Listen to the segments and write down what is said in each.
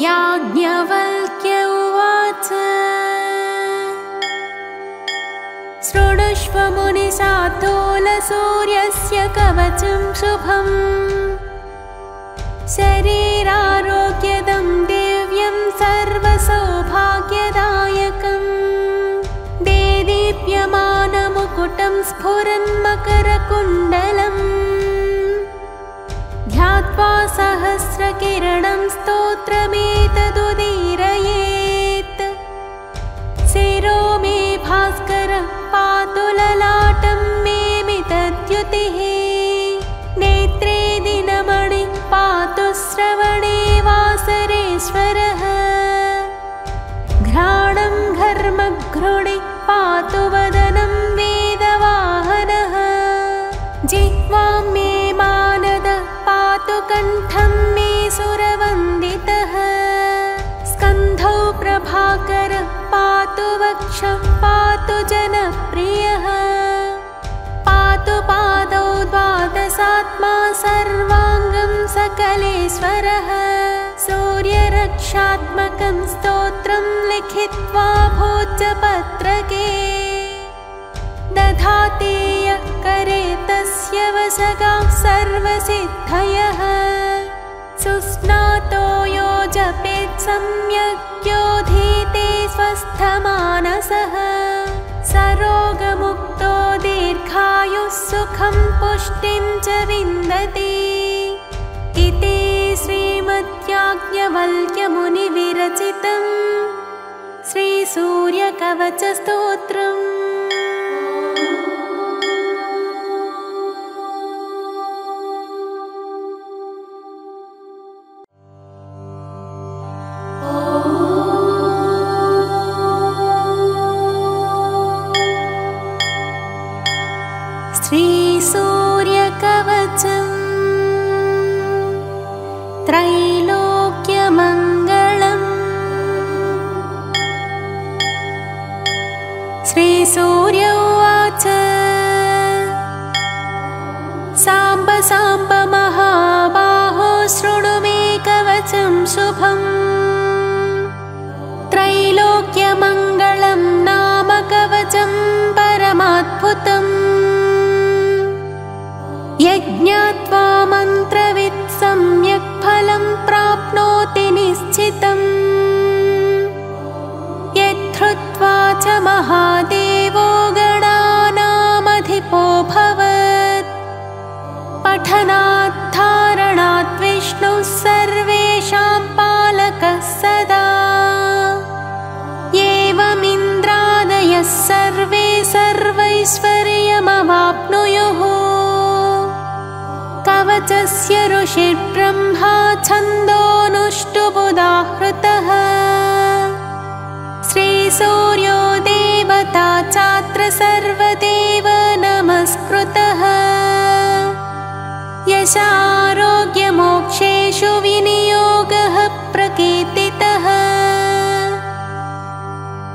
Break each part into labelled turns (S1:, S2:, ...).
S1: याज्ञवल्क्य उवाच शृणुष्व मुनिसातोलसूर्यस्य कवचं शुभम् शरीरारोग्यदं दिव्यं सर्वसौभाग्यदायकम् देदीप्यमानमुकुटं स्फुरन्मकरकुण्डलम् ध्यात्वा सहस्रकिरणं स्तोत्रमेतदुदीरयेत् शिरो मे भास्करः पातु ललाटं मे मितद्युतिः नेत्रे दिनमणि पातु श्रवणे वासरेश्वरः घ्राणं घर्मघ्रुणि पातु वदनं वेदवाहनः जिह्वां मे मानदः पातु कण्ठं मे सुरवन्दितः स्कन्धौ प्रभाकरः पातु वक्षः पातु जनप्रियः पातु पादौ द्वादशात्मा सर्वाङ्गं सकलेश्वरः सूर्यरक्षात्मकं स्तोत्रं लिखित्वा भोजपत्रके दधाति यः करे तस्य वशगाः सर्वसिद्धयः सुस्नातो यो जपेत् सम्यक् योधीते स्वस्थमानसः सरोगमुक्तो दीर्घायुः सुखं पुष्टिं च विन्दति इति श्रीमद्याज्ञवल्क्यमुनिविरचितं श्रीसूर्यकवचस्तोत्रम्। श्रीसूर्यकवचम् त्रैलोक्यमङ्गलम्। श्रीसूर्य उवाच साम्ब साम्ब महाबाहो शृणु मे कवचं शुभम् त्रैलोक्यमङ्गलं नाम कवचं परमाद्भुतम् यज्ञात्वा मन्त्रवित् सम्यक् फलं प्राप्नोति निश्चितम् यद्धृत्वा च महादेवो गणानामधिपो भवत् पठनात् धारणात् विष्णुः सर्वेषां पालकः सदा एवमिन्द्रादयः सर्वे सर्वैश्वर्यमवाप्नुयुः कवचस्य ऋषिर्ब्रह्मा छन्दोनुष्टुबुदाहृतः श्रीसूर्यो देवता चात्र सर्वदेव नमस्कृतः यशारोग्यमोक्षेषु विनियोगः प्रकीर्तितः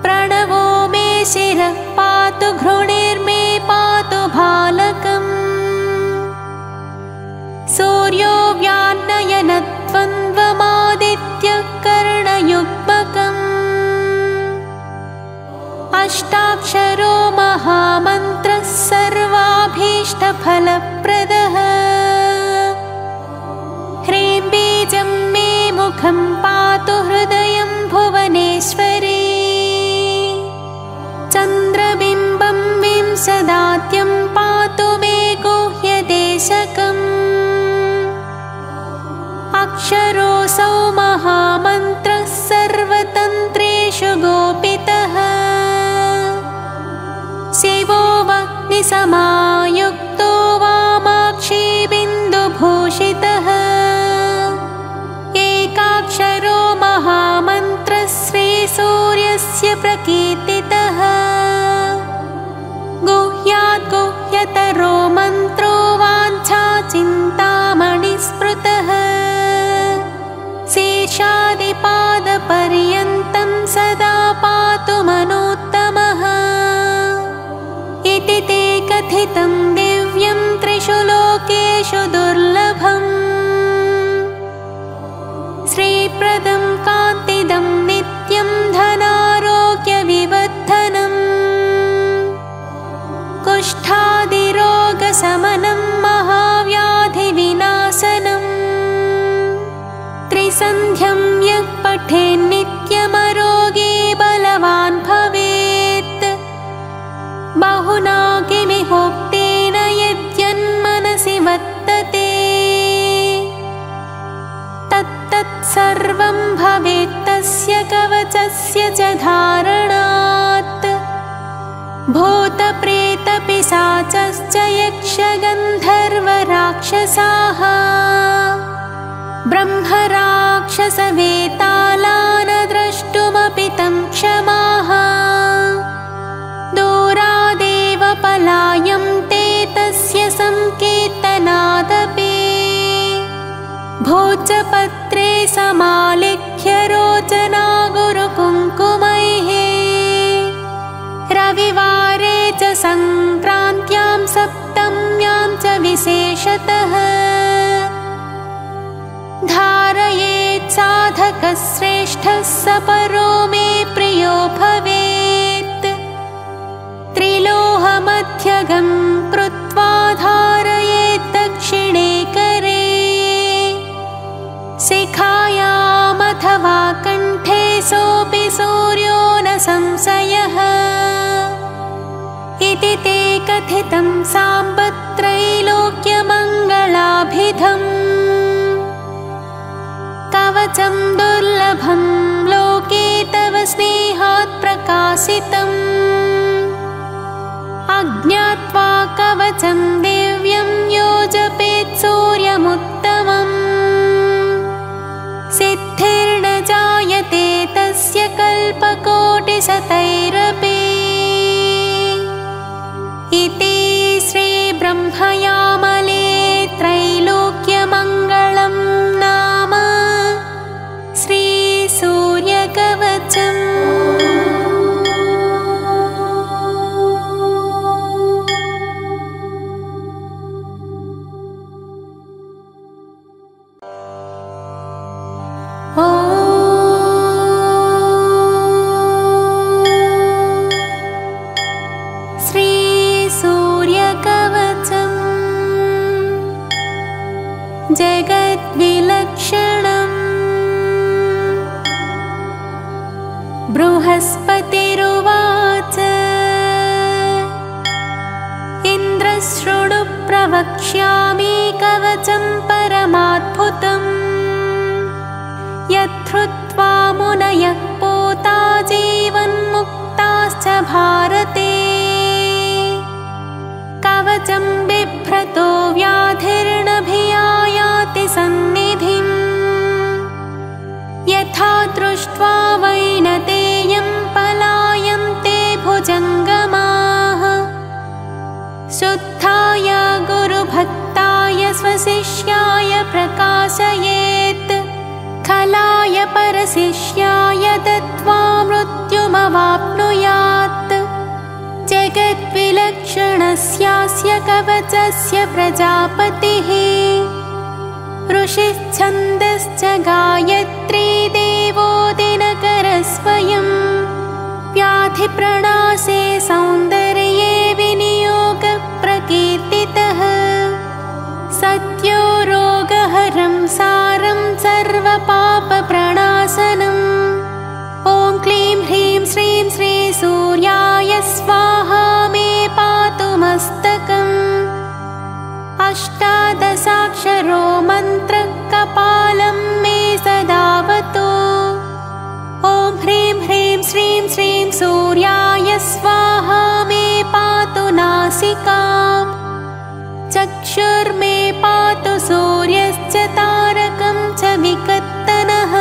S1: प्रणवो मे शिरः पातु घृणिर्मे पातु भालकम् सूर्यो व्यान्नयनद्वन्द्वमादित्यः कर्णयुग्मकम् अष्टाक्षरो महामन्त्रः सर्वाभीष्टफलप्रदः ह्रीं बीजं मे मुखं पातु हृदयं भुवनेश्वरी चन्द्रबिम्बं विंशदाद्यं पातु मे गुह्यदेशकम् अक्षरोऽसौ महामन्त्रः सर्वतन्त्रेषु गोपितः शिवो वह्निसमायुक्तो वामाक्षी बिन्दुभूषितः एकाक्षरो महामन्त्रः श्रीसूर्यस्य प्रकीर्तितः गुह्यात् गुह्यतरो मन्त्रो वाञ्छाचिन्तामणिस्मृतः शेषादिपादपर्यन्तं सदा पातु मनोत्तमः इति ते कथितं दिव्यं त्रिषु लोकेषु दुर्लभम् श्री श्रीप्रदं कान्तिदं नित्यं धनारोग्यविवर्धनम् कुष्ठादिरोगशमनं महाव्याधिविनाशनम् त्रिसन्ध्यं यः पठेन्नित्यमरोगी बलवान् भवेत् बहुना किमिहोक्तेन यद्यन्मनसि वर्तते तत्तत्सर्वं भवेत् तस्य कवचस्य च धारणात् भूतप्रेतपिशाचश्च यक्षगन्धर्वराक्षसाः ब्रह्मराक्षसवेतालान् द्रष्टुमपि तं क्षमाः दूरादेव पलायन्ते तस्य संकीर्तनादपि भोजपत्रे समालिख्य रोचना गुरुकुङ्कुमैः रविवारे च संक्रान्त्यां सप्तम्यां च विशेषतः धारयेत् साधकश्रेष्ठः सपरो मे प्रियो भवेत् त्रिलोहमध्यगं कृत्वा धारयेत् दक्षिणे करे शिखायामथवा कण्ठे सोऽपि सूर्यो न संशयः इति ते कथितं साम्बत्रैलोक्यमङ्गलाभिधम् कवचं दुर्लभं लोके तव स्नेहात् प्रकाशितम् अज्ञात्वा कवचं दिव्यं यो जपेत् सूर्यमुत्तमम् सिद्धिर्न जायते तस्य कल्पकोटिशतैरपि इति श्रीब्रह्मयामले त्रैलोक्यमङ्गलं नाम श्रीसूर्यकवचम्। जगद्विलक्षणम् बृहस्पतिरुवाच इन्द्रशृणु प्रवक्ष्यामि कवचं परमाद्भुतम् यद्धृत्वा मुनयः पोता जीवन्मुक्ताश्च भारते कवचं बिभ्रतो व्याधिर्नभियायाति सन्निधिम् यथा दृष्ट्वा वैनतेयं पलायन्ते भुजङ्गमाः शुद्धाय गुरुभक्ताय स्वशिष्याय प्रकाशयेत् खलाय परशिष्याय दत्त्वा मृत्युमवाप्नुयात् जगद्विलक्षणस्यास्य कवचस्य प्रजापतिः ऋषिश्छन्दश्च गायत्री देवो दिनकरः स्वयं व्याधिप्रणाशे सौन्दर्ये विनियोगप्रकीर्तितः सत्यो रोगहरं सारं सर्वपापप्रणाशनम् ॐ क्लीं ह्रीं श्रीं श्रीसूर्याय स्वाहा मे पातु मस्तकम् अष्टादशाक्षरो मन्त्रः कपालं मे सदावतु ॐ ह्रीं ह्रीं श्रीं श्रीं सूर्याय स्वाहा मे पातु नासिकाम् चक्षुर्मे पातु सूर्यश्च तारकं च विकत्तनः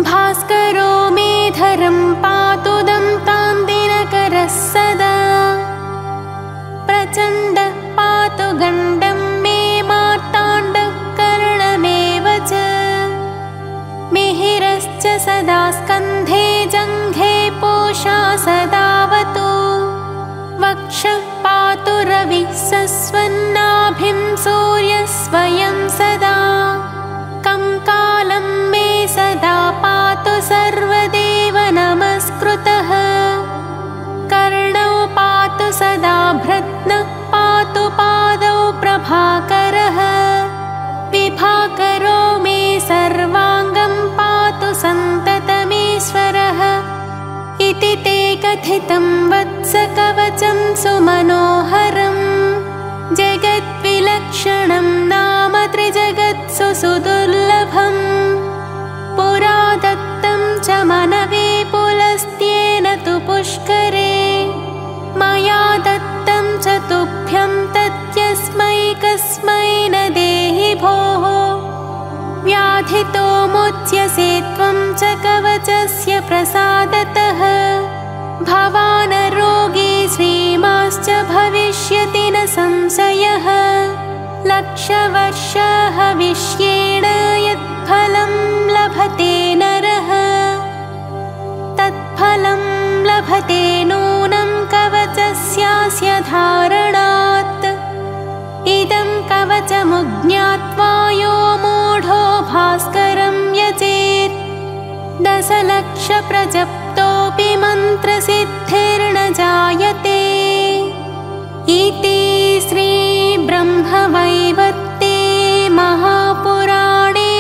S1: भास्करो मेधरं पातु दन्तान् दिनकरः सदा प्रचण्डः पातु गण्डं मे मार्ताण्डः कर्णमेव च मिहिरश्च सदा स्कन्धे जङ्घे पूषा सदावतु वक्षः पातु रविः सस्वन्नाभिं सूर्यः स्वयं सदा कंकालं मे कवचस्य प्रसादतः भवानरोगी श्रीमाश्च भविष्यति न संशयः। लक्षवर्षः हविष्येण यत्फलं लभते नरः तत्फलं लभते नूनं कवचस्यास्य धारणात्। इदं कवचमुज्ञात्वा यो मूढो भास्करं यजेत् दशलक्षप्रजप्तोऽपि मन्त्रसिद्धिर्न जायते। इति श्रीब्रह्मवैवर्ते महापुराणे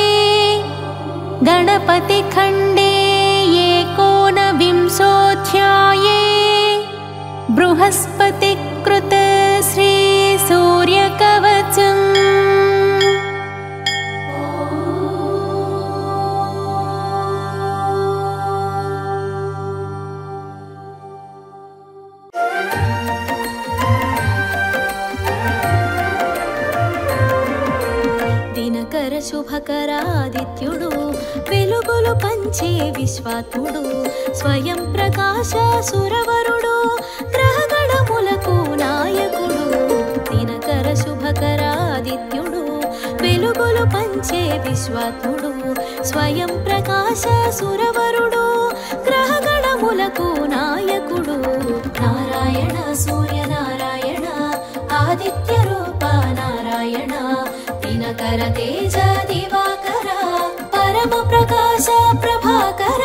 S1: गणपतिखण्डे एकोनविंशोऽध्याये बृहस्पतिकृत श्रीसूर्यकवचम्।
S2: దినకర శుభకరాదిత్యుడు వెలుగులు పంచే విశ్వాత్ముడు స్వయం ప్రకాశ సురవరుడు గ్రహగణములకు నాయకుడు. దినకర శుభకరాదిత్యుడు వెలుగులు పంచే విశ్వాత్ముడు స్వయం ప్రకాశ సురవరుడు గ్రహగణములకు నాయకుడు. నారాయణ సూర్యనారాయణ ఆదిత్య రూప నారాయణ దినకర తేజ దివాకర పరమ ప్రకాశ ప్రభాకర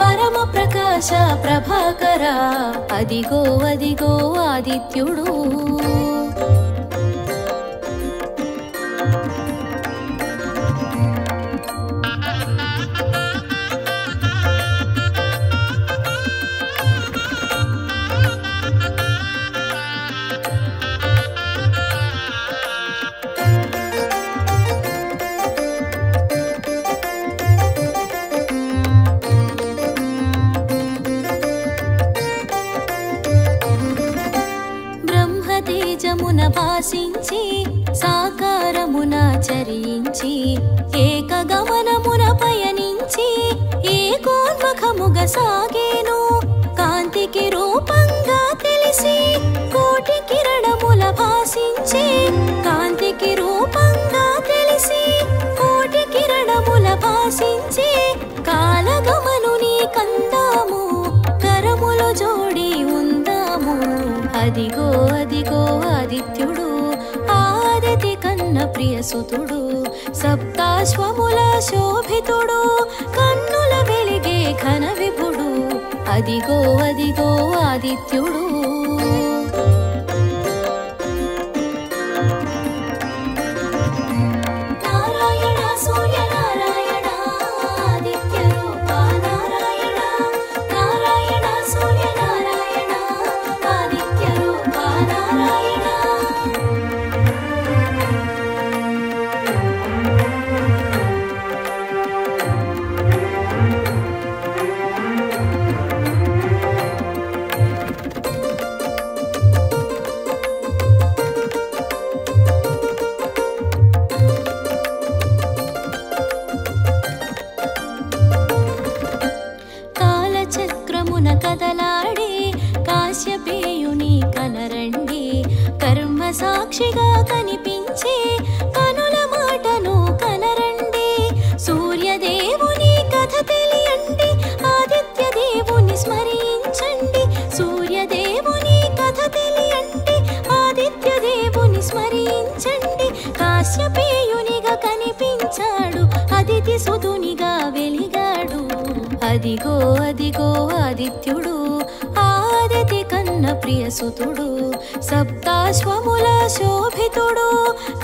S2: పరమ ప్రకాశ ప్రభాకర. అదిగో అదిగో ఆదిత్యుడు. తేజమున భాసించి సాకారమున చరించి ఏకగమనమున పయనించి ఏకోన్ముఖముగా సాగేను. కాంతికి రూపంగా తెలిసి కోటి కిరణముల భాసించి కాంతికి రూపంగా తెలిసి కోటి కిరణముల భాసించి కాలగమనుని కందాము కరములు జోడి ఉందాము. అదిగో అదిగో ఆదిత్యుడు ఆదితి కన్న ప్రియసుతుడు సప్తాశ్వముల శోభితుడు కన్నుల వెలిగే ఘన విభుడు. అదిగో అదిగో ఆదిత్యుడు. నారాయణ సూర్యనారాయణ ఆదిత్య రూప నారాయణ నారాయణ సూర్యనారాయణ ఆదిత్య రూప నారాయణ. కాలచక్రమున కదలాడే కాశ్యపేయుని కనరండి కర్మ సాక్షిగా కనిపించే కనుల మాటను కనరండి. సూర్యదేవుని కథ తెలియండి ఆదిత్య దేవుని స్మరించండి. సూర్యదేవుని కథ తెలియండి ఆదిత్య దేవుని స్మరించండి. కాశ్యపేయునిగా కనిపించాడు అదితి సుతునిగా వెలిగాడు. అదిగో అదిగో ఆదిత్యుడు ఆదితి కన్న ప్రియసుతుడు సప్తాశ్వముల శోభితుడు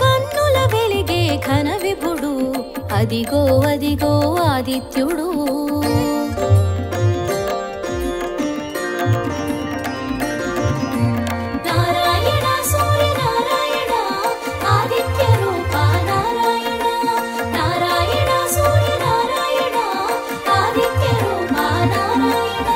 S2: కన్నుల వెలిగే ఘన విభుడు. అదిగో అదిగో ఆదిత్యుడు. నారాయణ సూర్యనారాయణ ఆదిత్య రూప నారాయణ నారాయణ సూర్యనారాయణ ఆదిత్య రూప నారాయణ.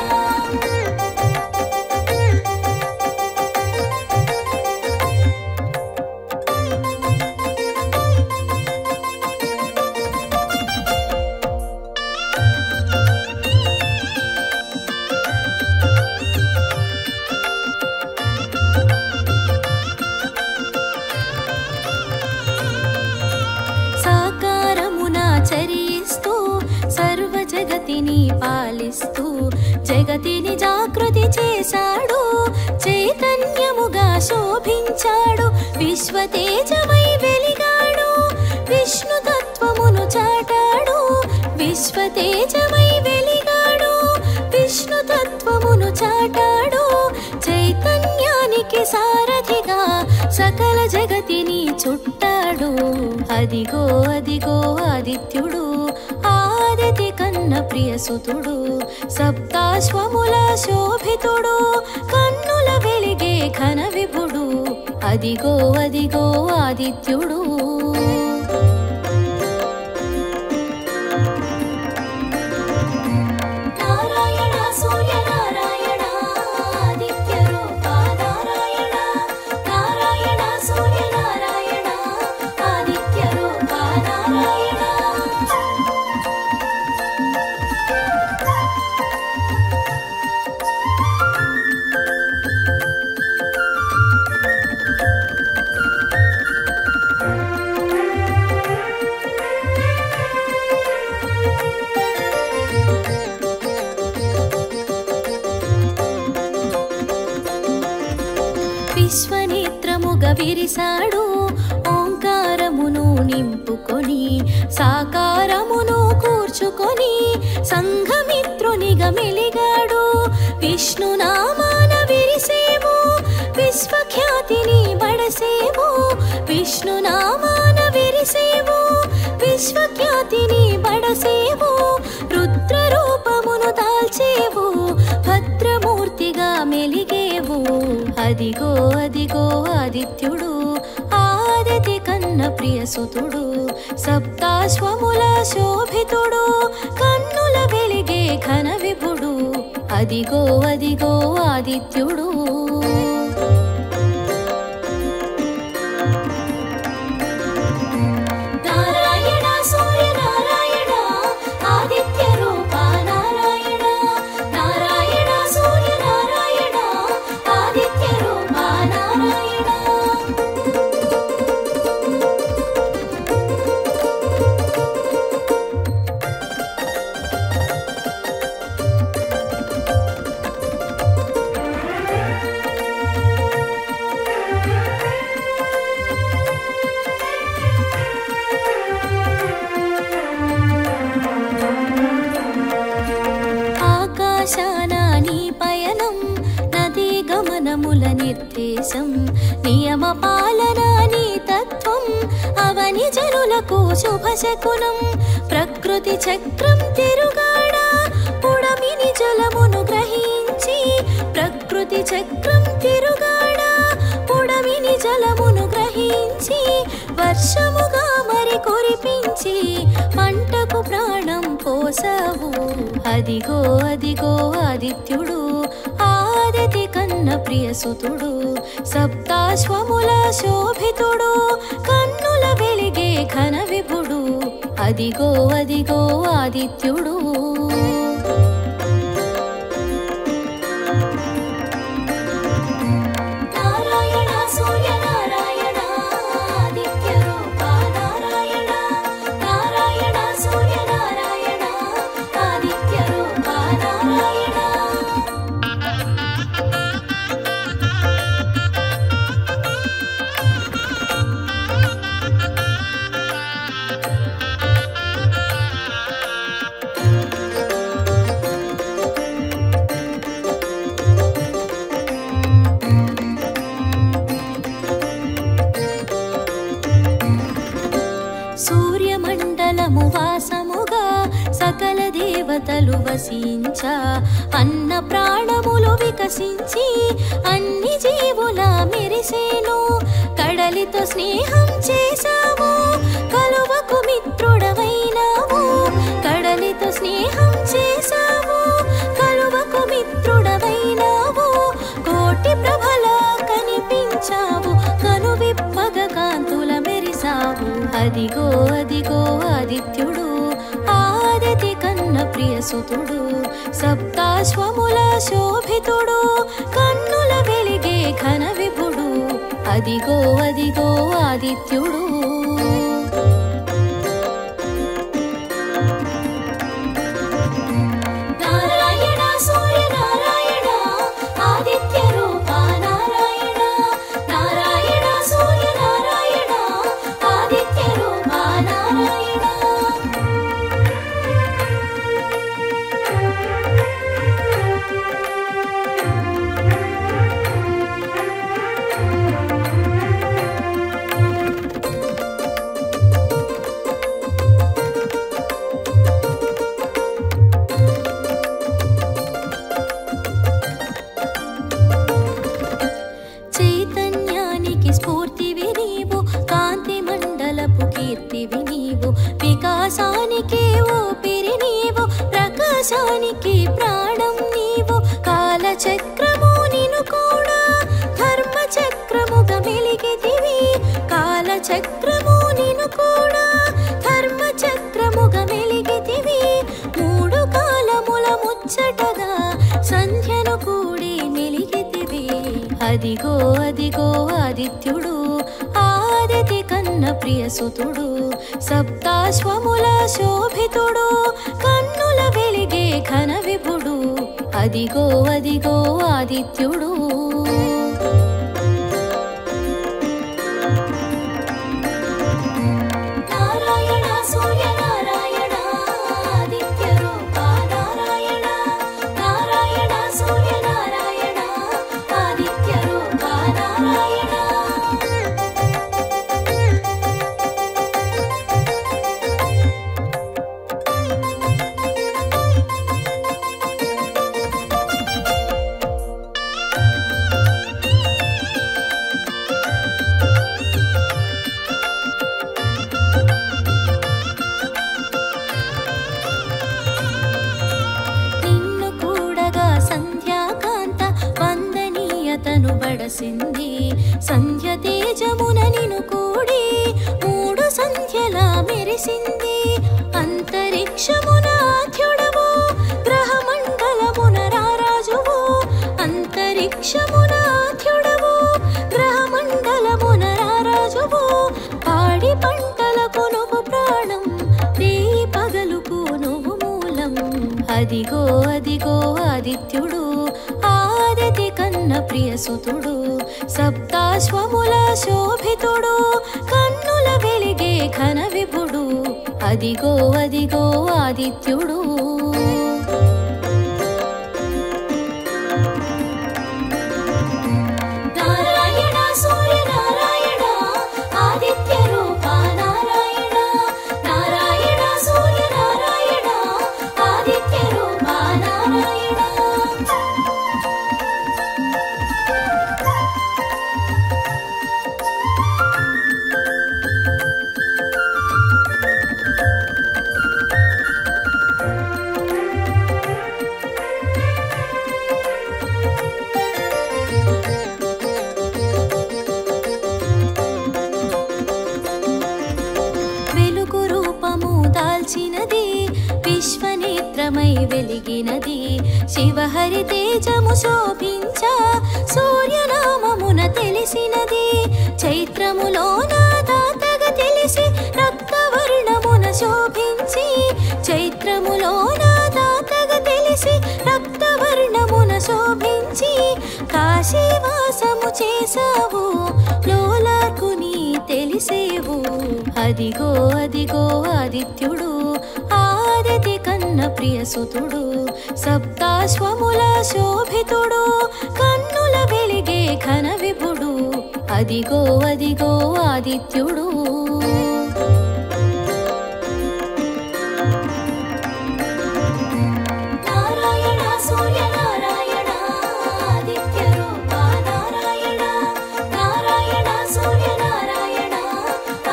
S1: విశ్వతేజమై వెలిగాడు, విష్ణు తత్వమును చాటాడు. చైతన్యానికి సారథిగా సకల జగతిని చుట్టాడు. అదిగో అదిగో ఆదిత్యుడు, ఆదితి కన్న ప్రియసుతుడు. సప్తాశ్వముల శోభితుడు, కన్నుల వెలిగే ఘన విభుడు. అదిగో అదిగో ఆదిత్యుడు.
S2: నారాయణ సూర్య నారాయణ ఆదిత్య రూప నారాయణ. నారాయణ సూర్య నారాయణ ఆదిత్య రూప నారాయణ.
S1: విశ్వనేత్రముగ విరిసాడు, ఓంకారమును నింపుకొని సాకారమును కూర్చుకొని సంఘమిత్రునిగా మెలిగాడు. విష్ణునామాన విరిసేవు, విశ్వఖ్యాతిని బడసేవు. విష్ణునామాన విరిసేవు, విశ్వఖ్యాతిని బడసేవు. రుద్ర రూపమును దాల్చేవు, భద్రమూర్తిగా మెలిగేవు. అదిగో అదిగో ఆదిత్యుడు, ఆదితి కన్న ప్రియసుతుడు. సప్తాశ్వముల శోభితుడు, కన్నుల వెలిగే ఘన విభుడు. అదిగో అదిగో ఆదిత్యుడు.
S2: నారాయణ సూర్య నారాయణ ఆదిత్య రూప నారాయణ. నారాయణ సూర్య నారాయణ ఆదిత్య రూప నారాయణ.
S1: ఆకాశాన నీ పయనం, నదీ గమనముల నిర్దేశం. నియమ పాలన నీ తత్వం, అవని జనులకు శుభశకునం. ప్రకృతి చక్రం తిరుగాడా, పుడమిని జలమును గ్రహించి. ప్రకృతి చక్రం తిరుగాడా, పుడమిని జలమును గ్రహించి. వర్షముగా మరి కురిపించి పంటకు ప్రాణం పోసావు. అదిగో అదిగో ఆదిత్యుడు, ఆదితి కన్న ప్రియసుతుడు. సప్తాశ్వముల శోభితుడు, కన్నుల వెలిగే ఘన విభుడు. అదిగో అదిగో ఆదిత్యుడు.
S2: నారాయణ సూర్య నారాయణ ఆదిత్య రూప నారాయణ. నారాయణ సూర్య నారాయణ ఆదిత్య రూప నారాయణ.
S1: సూర్యమండలము వాసముగా సకల దేవతలు వసించ. అన్న ప్రాణములు వికసించి అన్ని జీవుల మెరిసేను. కడలితో స్నేహం చేశావు, కలువకు మిత్రుడవైనావు. కడలితో స్నేహం చేశావు, కలువకు మిత్రుడవైనావు. కోటి ప్రభలా కనిపించావు, కనువిప్పగ కాంతుల మెరిసావు. అదిగో అదిగో ఆదిత్యుడు, ఆదితి కన్న ప్రియసుతుడు. సప్తాశ్వముల శోభితుడు, కన్నుల వెలిగే ఘన విభుడు. అదిగో అదిగో ఆదిత్యుడు.
S2: నారాయణ సూర్య నారాయణ ఆదిత్య రూప నారాయణ. నారాయణ సూర్య నారాయణ ఆదిత్య రూప నారాయణ.
S1: అదిగో ఆదిత్యుడు ఆదితి కన్న ప్రియసుతుడు సప్తాశ్వముల శోభితుడు కన్నుల వెలిగే ఘన విభుడు అదిగో అదిగో ఆదిత్యుడు
S2: నారాయణ సూర్య నారాయణ ఆదిత్య రూప నారాయణ నారాయణ సూర్య నారాయణ ఆదిత్య రూప నారాయణ
S1: నిన్ను కూడగా సంధ్యాకాంత వందనీయతను బడసింది సంధ్య తేజమున నిను కూడి మూడు సంధ్యలా మెరిసింది అంతరిక్షమున ఆద్యుడవు గ్రహమండలమున రారాజువు అంతరిక్షమున ఆద్యుడవు గ్రహమండలమున రారాజువు పాడి పంటలకు నువ్వు ప్రాణం రేయి పగలుకు నువ్వు మూలం అదిగో అదిగో ఆదిత్యుడు ఆదితి కన్న ప్రియసుతుడు సప్తాశ్వముల శోభితుడు కన్నుల వెలిగే ఘన విభుడు అదిగో అదిగో ఆదిత్యుడు
S2: నారాయణ సూర్య నారాయణ ఆదిత్య రూప నారాయణ నారాయణ సూర్య నారాయణ ఆదిత్య రూప నారాయణ
S1: వెలుగు రూపము దాల్చినది విశ్వనేత్రమై వెలిగినది శివహరి తేజము శోభించ సూర్యనామమున తెలిసినది చైత్రములోన దాతగా తెలిసి రక్తవర్ణమున శోభించి చైత్రములోన దాతగా తెలిసి రక్తవర్ణమున శోభించి కాశీవాసము చేసావు లోలార్కుని తెలిసేవు అదిగో అదిగో ఆదిత్యుడు ఆదితి కన్న ప్రియసుతుడు సప్తాశ్వముల శోభితుడు కన్నుల వెలిగే ఘన విభుడు అదిగో అదిగో ఆదిత్యుడు
S2: నారాయణ సూర్య నారాయణ ఆదిత్య రూప నారాయణ నారాయణ సూర్య నారాయణ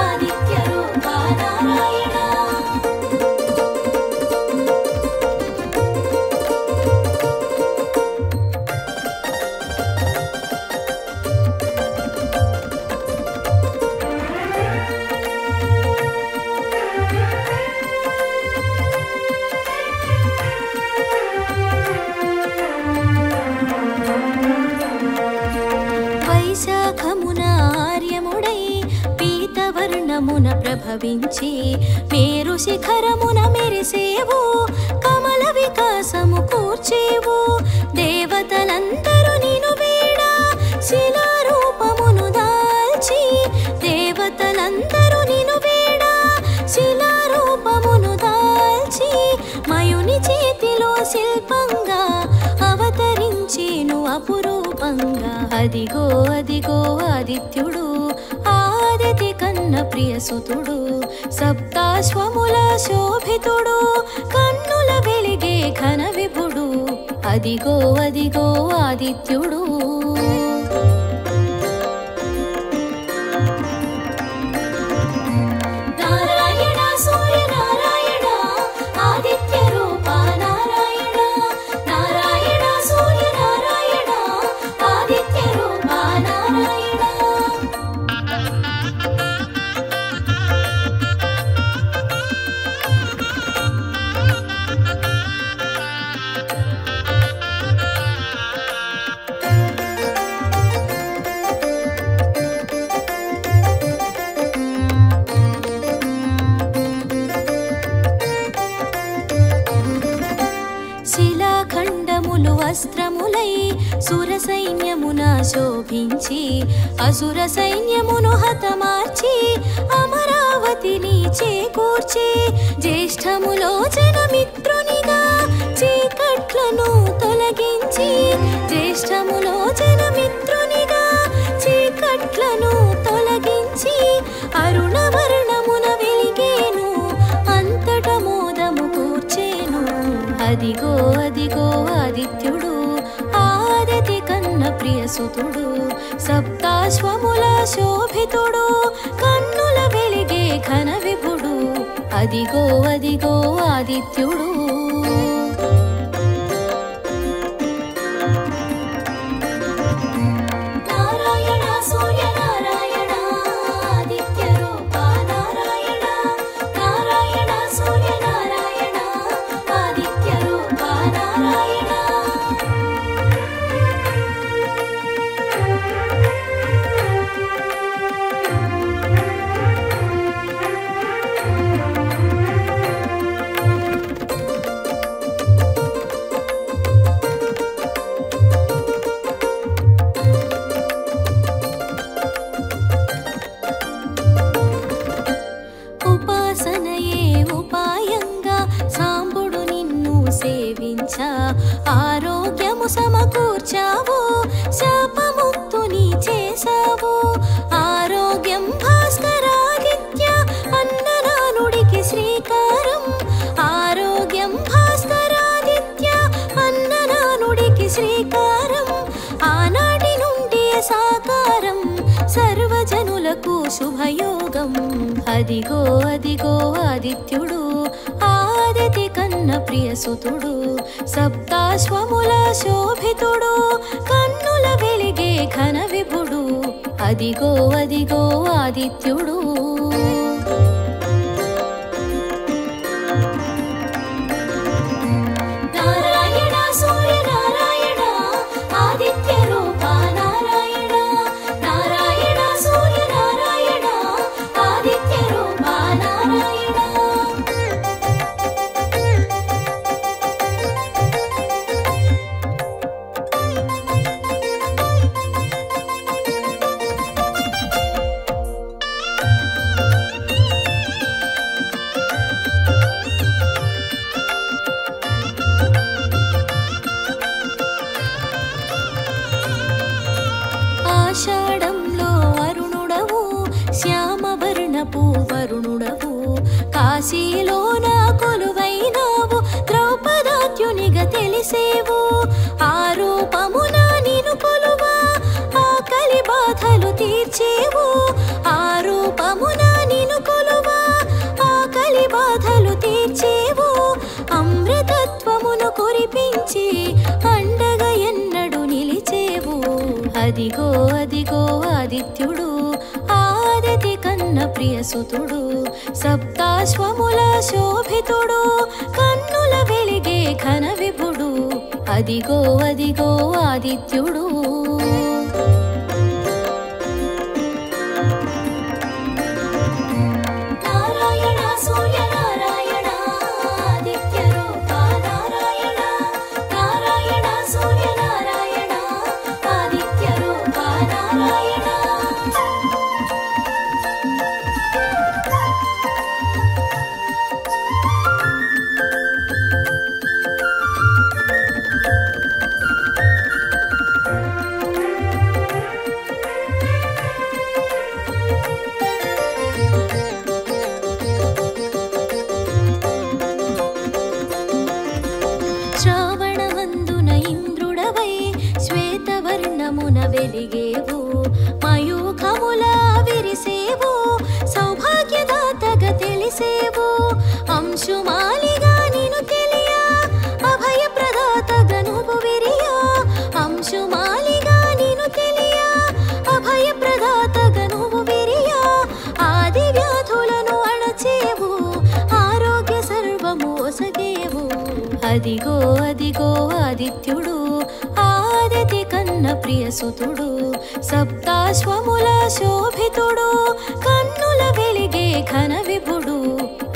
S2: ఆదిత్య రూప నారాయణ
S1: వైశాఖమున ఆర్యముడై పీతవర్ణమున ప్రభవించి మేరు శిఖరమున మెరిసేవు కమల వికాసము కూర్చేవు దేవతలందరూ నిను వేడ శిలారూపమును దాల్చి దేవతలందరూ నిను వేడ శిలారూపమును దాల్చి మయుని చేతిలో శిల్పంగా అవతరించేను అపురూపంగా అదిగో అదిగో ఆదిత్యుడు ఆదితి కన్న ప్రియసుతుడు సప్తాశ్వముల శోభితుడు కన్నుల వెలిగే ఘన విభుడు అదిగో అదిగో ఆదిత్యుడు
S2: నారాయణ సూర్య నారాయణ ఆదిత్య రూప నారాయణ నారాయణ సూర్య నారాయణ ఆదిత్య రూప నారాయణ
S1: కిరీటములు వస్త్రములై సుర సైన్యమున శోభించి అసుర సైన్యమును హతమార్చి అమరావతిని చేకూర్చి జ్యేష్ఠములో జనమిత్రునిగా చీకట్లను తొలగించి జ్యేష్ఠములో జనమిత్రునిగా చీకట్లను తొలగించి అరుణవర్ణమున వెలిగేను అంతట మోదము కూర్చేను అదిగో అదిగో ఆదిత్యుడు ఆదితి కన్న ప్రియసుతుడు సప్తాశ్వముల శోభితుడు కన్నుల వెలిగే ఘన విభుడు అదిగో అదిగో ఆదిత్యుడు
S2: నారాయణ సూర్య నారాయణ ఆదిత్య రూప నారాయణ నారాయణ సూర్య నారాయణ ఆదిత్య రూప నారాయణ
S1: ఉపాసనయే ఉపాయంగా సాంబుడు నిన్ను సేవించా ఆరోగ్యము సమకూర్చావు శాపముక్తుని చేశావు ఆరోగ్యం భాస్కరాదిత్య అన్ననానుడికి శ్రీకారం ఆరోగ్యం భాస్కరాదిత్య అన్ననానుడికి శ్రీకారం ఆనాటి నుండి సాకారం సర్వజనులకు శుభయోగం అదిగో అదిగో ఆదిత్యుడు ఆదితి కన్న ప్రియసుతుడు సప్తాశ్వముల శోభితుడు కన్నుల వెలిగే ఘన విభుడు అదిగో అదిగో ఆదిత్యుడు
S2: నారాయణ సూర్య నారాయణ ఆదిత్య రూప నారాయణ నారాయణ సూర్య నారాయణ ఆదిత్య రూప నారాయణ
S1: ఆషాఢంలో అరుణుడవు శ్యామవర్ణపు వరుణుడవు కాశీలోన కొలువైనావు ద్రౌపదాత్యునిగా తెలిసేవు ఆ రూపమున నిను కొలువా ఆకలి బాధలు తీర్చేవు ఆ రూపమున నిను కొలువా ఆకలి బాధలు తీర్చేవు అమృతత్వమును కురిపించి అండగా ఎన్నడు నిలిచేవు అదిగో అదిగో ఆదిత్యుడు ఆదితి కన్న ప్రియసుతుడు సప్తాశ్వముల శోభితుడు కన్నుల వెలిగే ఘన విభుడు అదిగో అదిగో ఆదిత్యుడు
S2: నారాయణ సూర్య నారాయణ ఆదిత్య రూప నారాయణ నారాయణ సూర్య నారాయణ ఆదిత్య రూప నారాయణ
S1: శ్రావణమందున ఇంద్రుడవై శ్వేతవర్ణమున వెలిగేవు మయూఖముల విరిసేవు సౌభాగ్యదాతగా తెలిసేవు అంశుమాలిగా నిను తెలియా అభయ ప్రదాతగా నువ్వు విరియా అంశుమాలిగా నిను తెలియా అభయ ప్రదాతగా నువ్వు విరియా ఆది వ్యాధులను అణచేవు ఆరోగ్య సర్వము ఒసగేవు అదిగో అదిగో ఆదిత్యుడు ఆదితి కన్న ప్రియసుతుడు సప్తాశ్వముల శోభితుడు కన్నుల వెలిగే ఘన విభుడు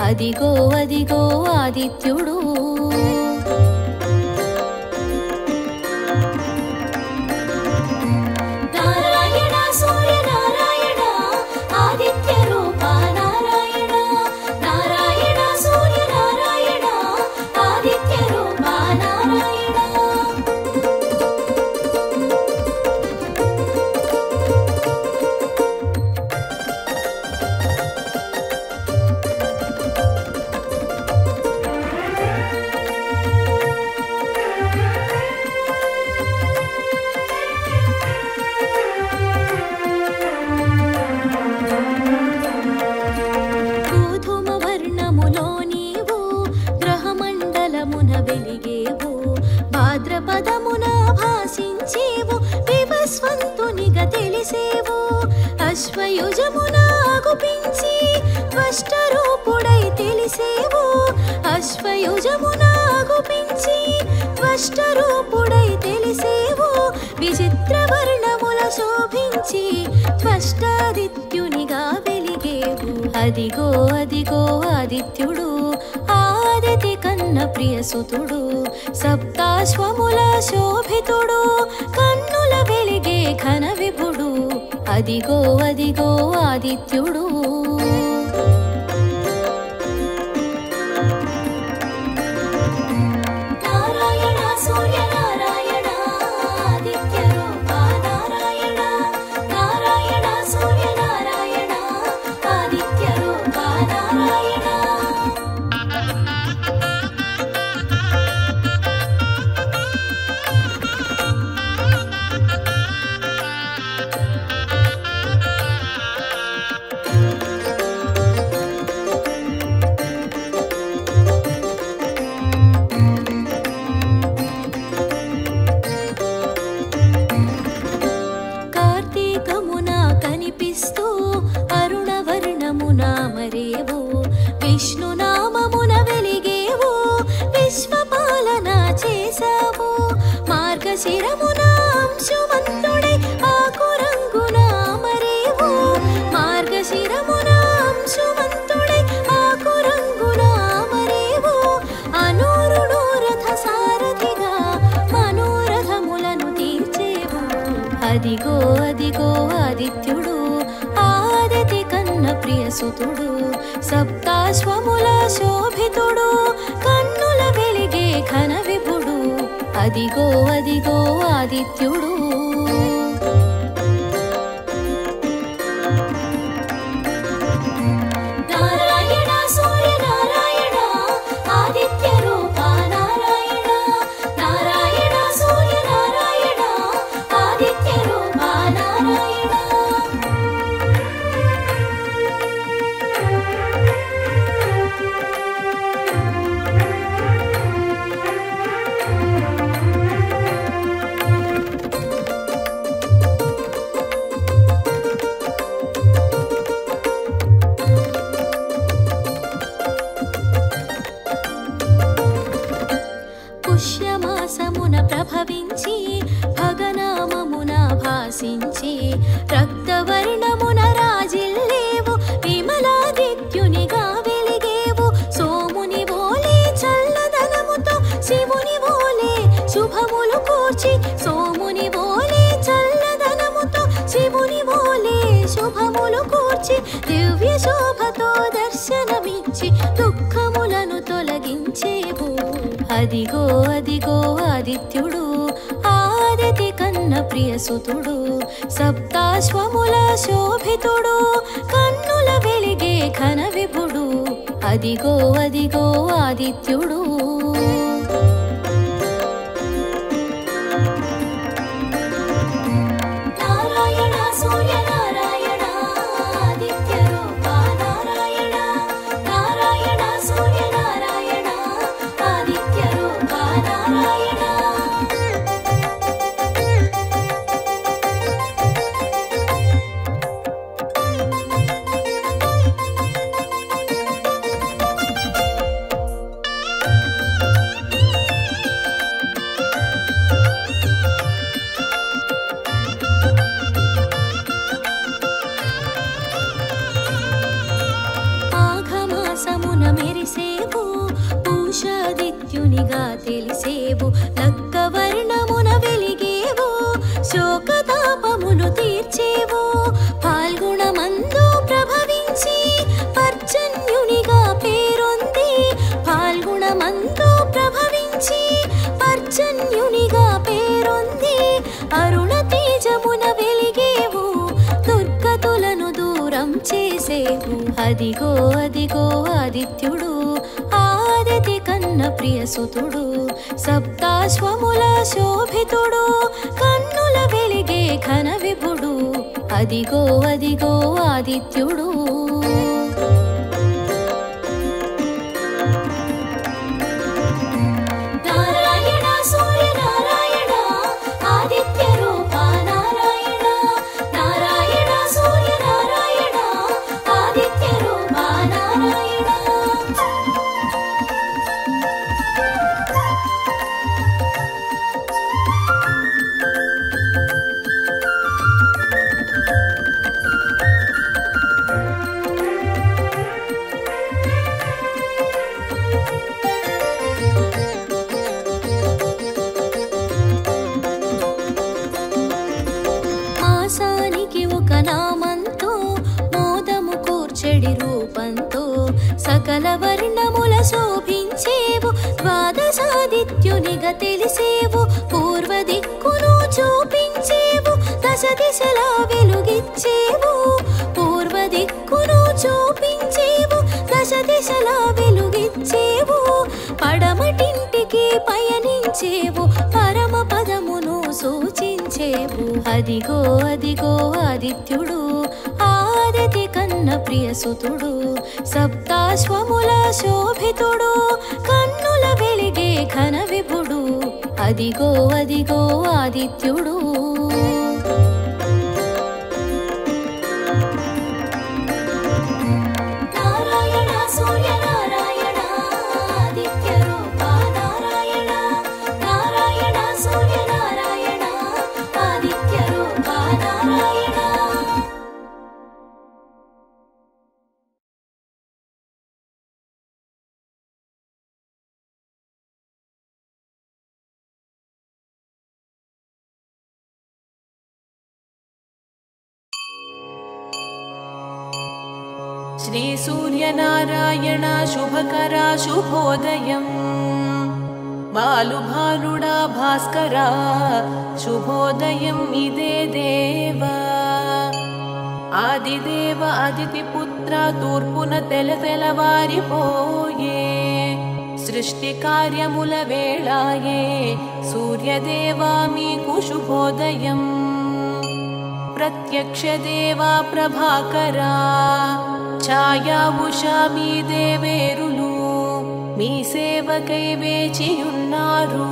S1: అదిగో అదిగో ఆదిత్యుడు తెలిసేవు అశ్వయుజమున గుపించి త్వష్టరూపుడై తెలిసేవు అశ్వయుజమున గుపించి త్వష్టరూపుడై తెలిసేవు విచిత్ర వర్ణముల శోభించి త్వష్టాదిత్యునిగా వెలిగేవు అదిగో అదిగో ఆదిత్యుడు ఆదితి కన్న ప్రియసుతుడు సప్తాశ్వముల శోభితుడు కన్నుల వెలిగే ఘన విభుడు అదిగో అదిగో ఆదిత్యుడు
S2: నారాయణ సూర్యనారాయణ ఆదిత్య రూపా నారాయణ నారాయణ సూర్యనారాయణ ఆదిత్య రూపా నారాయణ
S1: కార్తీకమున కనిపిస్తూ అరుణవర్ణమున మరేవు విష్ణునామమున వెలిగేవు విశ్వపాలన చేశావు మార్గశిరమున అంశుమంతుడై ఆకురంగున మరేవు మార్గశిరమున అంశుమంతుడై ఆకురంగున మరేవు అనూరుడు రథ సారథిగా మనోరథములను తీర్చేవు అదిగో అదిగో ఆదిత్యుడు ఆదితి కన్న ప్రియసుతుడు సప్తాశ్వముల శోభితుడు కన్నుల వెలిగే ఘన విభుడు అదిగో అదిగో ఆదిత్యుడు
S2: నారాయణ సూర్యనారాయణ ఆదిత్య రూపా నారాయణ నారాయణ సూర్యనారాయణ ఆదిత్య రూపా నారాయణ
S1: పుష్యమాసమున ప్రభవించి భగనామమున భాసించి రక్తవర్ణమున రాజిల్లేవు విమలాదిత్యునిగా వెలిగేవు సోముని వోలే చల్లదనముతో శివుని వోలే శుభములు కూర్చి సోముని వోలే చల్లదనముతో శివుని వోలే శుభములు కూర్చి దివ్య శోభతో దర్శనమిచ్చి దుఃఖములను తొలగించేవు అదిగో అదిగో ఆదిత్యుడు ఆదితి కన్న ప్రియసుతుడు సప్తాశ్వముల శోభితుడు కన్నుల వెలిగే ఘన విభుడు అదిగో అదిగో ఆదిత్యుడు
S2: నారాయణ సూర్యనారాయణ ఆదిత్య రూపా నారాయణ నారాయణ సూర్యనారాయణ ఆదిత్య రూపా నారాయణ
S1: మాఘమాసమున మెరిసేవు పూషాదిత్యునిగా తెలిసేవు లక్కవర్ణమున వెలిగేవు శోకతాపములు తీర్చేవు పాల్గొనమందు ప్రభవించి పర్జన్యునిగా పేరొంది పాల్గొనమందు ప్రభవించి పర్జన్యునిగా పేరొంది అరుణ తేజమున వెలిగేవు దుర్గతులను దూరం చేసేవు అదిగో అదిగో ఆదిత్యుడు ఆదితి కన్న ప్రియసుతుడు సప్తాశ్వముల శోభితుడు కన్నుల వెలిగే ఘన విభుడు అదిగో అదిగో ఆదిత్యుడు
S2: నారాయణ సూర్యనారాయణ ఆదిత్య రూపా నారాయణ నారాయణ
S1: సకల వర్ణముల శోభించేవు ద్వాదశాదిత్యునిగా తెలిసేవు పూర్వ దిక్కును చూపించేవు దశ దిశలా వెలుగిచ్చేవు పూర్వ దిక్కును చూపించేవు దశ దిశలా వెలుగిచ్చేవు పడమటింటికి పయనించేవు పరమ పదమును సూచించేవు అదిగో అదిగో ఆదిత్యుడు ఆదితి కన్న ప్రియసుతుడు సప్తాశ్వముల శోభితుడు కన్నుల వెలిగే ఘన విభుడు అదిగో అదిగో ఆదిత్యుడు
S2: నారాయణ సూర్య నారాయణ ఆదిత్య రూప నారాయణ నారాయణ సూర్య నారాయణ ఆదిత్య రూప నారాయణ
S3: శ్రీ సూర్యనారాయణ శుభకరా శుభోదయం బాలుభానుడా భాస్కరా శుభోదయం ఇదే దేవా ఆదిదేవ అదితి పుత్ర తూర్పున తెలవారిపోయే సృష్టి కార్యముల వేళాయే సూర్యదేవా మీకు శుభోదయం ప్రత్యక్ష దేవా ప్రభాకరా ఛాయా ఉషా మీ దేవేరులు మీ సేవకై వేచియున్నారు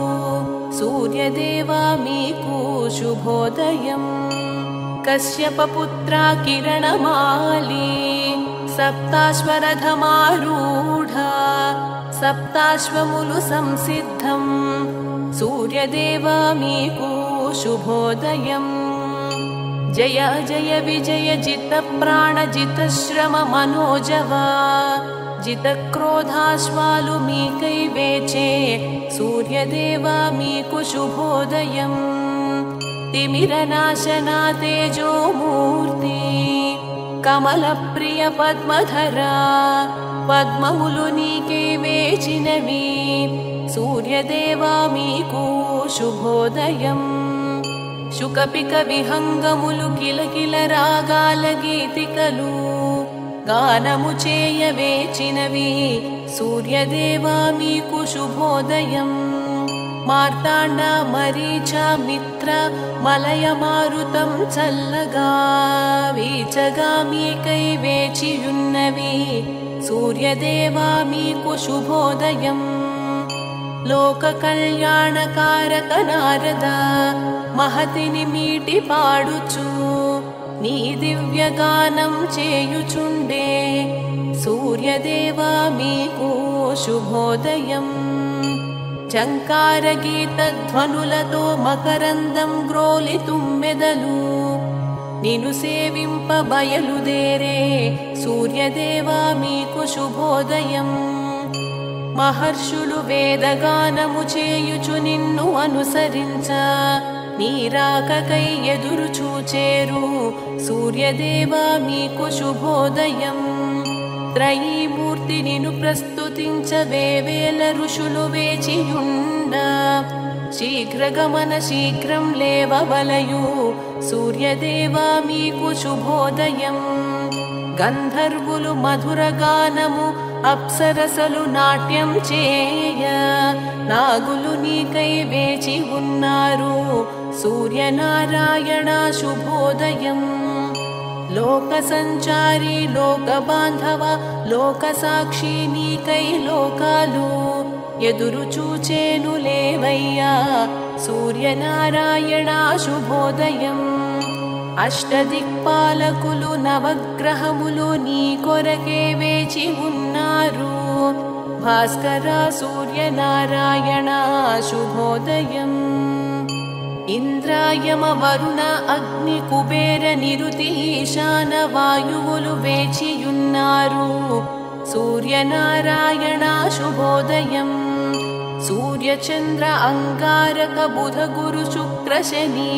S3: సూర్యదేవా మీకు శుభోదయం కశ్యప పుత్ర కిరణమాలి సప్తాశ్వరథమారూఢ సప్తాశ్వములు సంసిద్ధం సూర్యదేవా మీకు శుభోదయం జయ జయ విజయ జిత ప్రాణ జిత శ్రమ మనోజవా జిత క్రోధాశ్వాలు మీకై వేచే సూర్యదేవా మీకు శుభోదయం తిమిర నాశనా తేజోమూర్తి కమల ప్రియ పద్మధరా పద్మములు నీకై వేచినవి సూర్యదేవా మీకు శుభోదయం శుకపిక విహంగములు కిలకిల రాగాల గీతికలు గానము చేయ వేచినవి సూర్యదేవా మీకు శుభోదయం మార్తాండ మరీచ మిత్ర మలయ మారుతం చల్లగా వీచగా మీకై వేచియున్నవి సూర్యదేవా మీకు శుభోదయం లోక కళ్యాణకారక నారద మహతిని మీటి పాడుచు నీ దివ్యగానం చేయుచుండే సూర్యదేవా మీకు శుభోదయం చంకార గీత ధ్వనులతో మకరందం గ్రోలి తుమ్మెదలు నిను సేవింప బయలుదేరే సూర్యదేవా మీకు శుభోదయం మహర్షులు వేదగానము చేయుచు నిన్ను అనుసరించ నీరాకకై ఎదురు చూచేరు సూర్యదేవా మీకు శుభోదయం త్రయీమూర్తి నిను ప్రస్తుతించ వేవేల ఋషులు వేచియుండ శీఘ్రగమన శీఘ్రం లేవవలయు సూర్యదేవా మీకు శుభోదయం గంధర్వులు మధుర గానము అప్సరసలు నాట్యం చేయ నాగులు నీకై వేచి ఉన్నారు సూర్యనారాయణ శుభోదయం లోక సంచారి లోక బాంధవ లోక సాక్షి నీకై లోకాలు ఎదురు చూచేను లేవయ్యా సూర్యనారాయణ శుభోదయం అష్టదిక్పాలకులు నవగ్రహములు నీ కొరకే వేచి ఉన్నారు భాస్కర సూర్యనారాయణ శుభోదయం ఇంద్రాయమ వరుణ అగ్ని కుబేర నిరుతి ఈశాన వాయువులు వేచియున్నారు సూర్యనారాయణ శుభోదయం సూర్యచంద్ర అంగారక బుధ గురు శుక్ర శని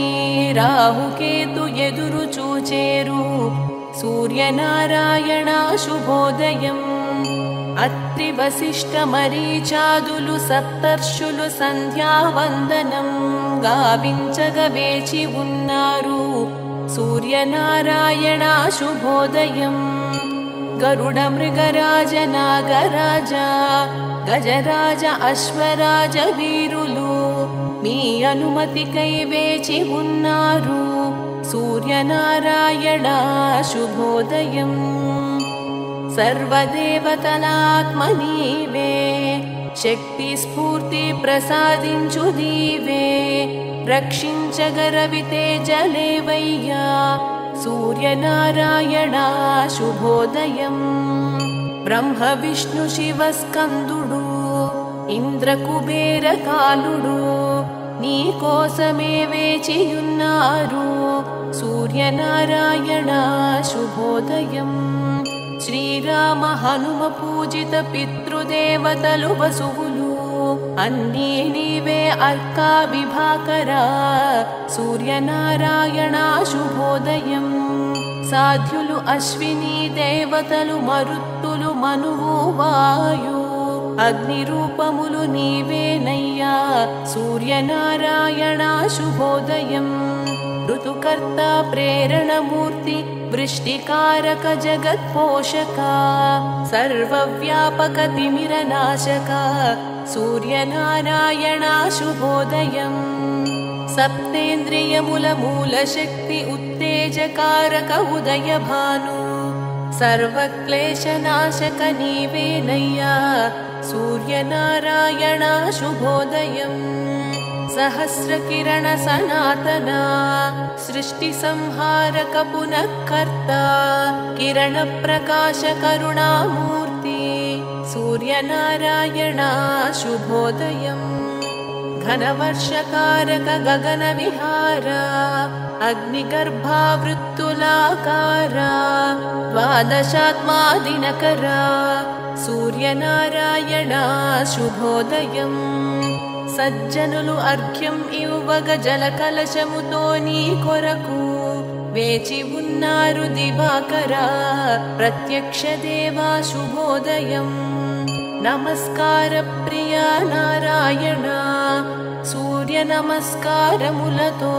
S3: రాహుకేతు ఎదురు చూచేరు సూర్యనారాయణ శుభోదయం అత్రి వశిష్ఠ మరీచాదులు సప్తర్షులు సంధ్యావందనం గావించగ వేచి ఉన్నారు. సూర్యనారాయణ శుభోదయం. గరుడ మృగరాజ నాగరాజ గజరాజ అశ్వరాజ వీరులు మీ అనుమతికై వేచి ఉన్నారు. సూర్యనారాయణ శుభోదయం. సర్వదేవతలాత్మ నీవే, శక్తి స్ఫూర్తి ప్రసాదించు నీవే, రక్షించగరవి తేజలేవయ్యా. సూర్యనారాయణ శుభోదయం. బ్రహ్మ విష్ణు శివ స్కందుడు ఇంద్ర కుబేర కాలుడు నీ కోసమే వేచియున్నారు. సూర్యనారాయణ శుభోదయం. శ్రీరామ హనుమ పూజిత పితృదేవతలు వసువులు అన్నీ నీవే అర్కా విభాకరా. సూర్యనారాయణ శుభోదయం. సాధ్యులు అశ్విని దేవతలు మరుత్తులు మనువు వాయు అగ్ని రూపములు నీవేనయ్యా. సూర్యనారాయణ శుభోదయం. ఋతుకర్త ప్రేరణమూర్తి వృష్టికారక జగత్పోషక సర్వవ్యాపక తిమిరనాశక. సూర్యనారాయణ శుభోదయం. సప్తేంద్రియముల మూల శక్తి ఉత్తేజకారక ఉదయ భాను సర్వక్లేశనాశక నీవేనయ్యా. సూర్యనారాయణ శుభోదయం. సహస్రకిరణ సనాతన సృష్టి సంహారక పునఃకర్త కిరణ ప్రకాశ కరుణామూర్తి. సూర్యనారాయణ శుభోదయం. ఘనవర్షకారక గగన విహార అగ్నిగర్భావృత్తులాకార ద్వాదశాత్మా దినకర. సూర్యనారాయణ శుభోదయం. సజ్జనులు అర్ఘ్యం ఇవ్వగ జల కలశముతో నీ కొరకు వేచి ఉన్నారు దివాకర. ప్రత్యక్ష దేవా శుభోదయం. నమస్కార ప్రియ నారాయణ సూర్య నమస్కారములతో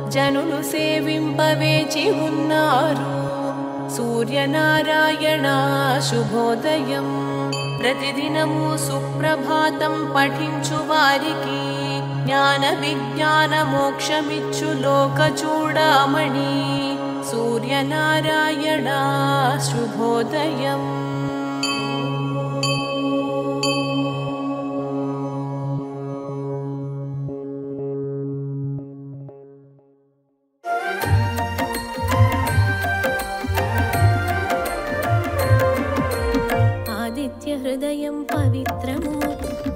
S3: జనులు సేవింపవేచి ఉన్నారు. సూర్యనారాయణ శుభోదయం. ప్రతిదినము సుప్రభాతం పఠించు వారికి జ్ఞాన విజ్ఞాన మోక్షమిచ్చు లోక చూడామణి. సూర్యనారాయణ శుభోదయం.
S1: హృదయం పవిత్రము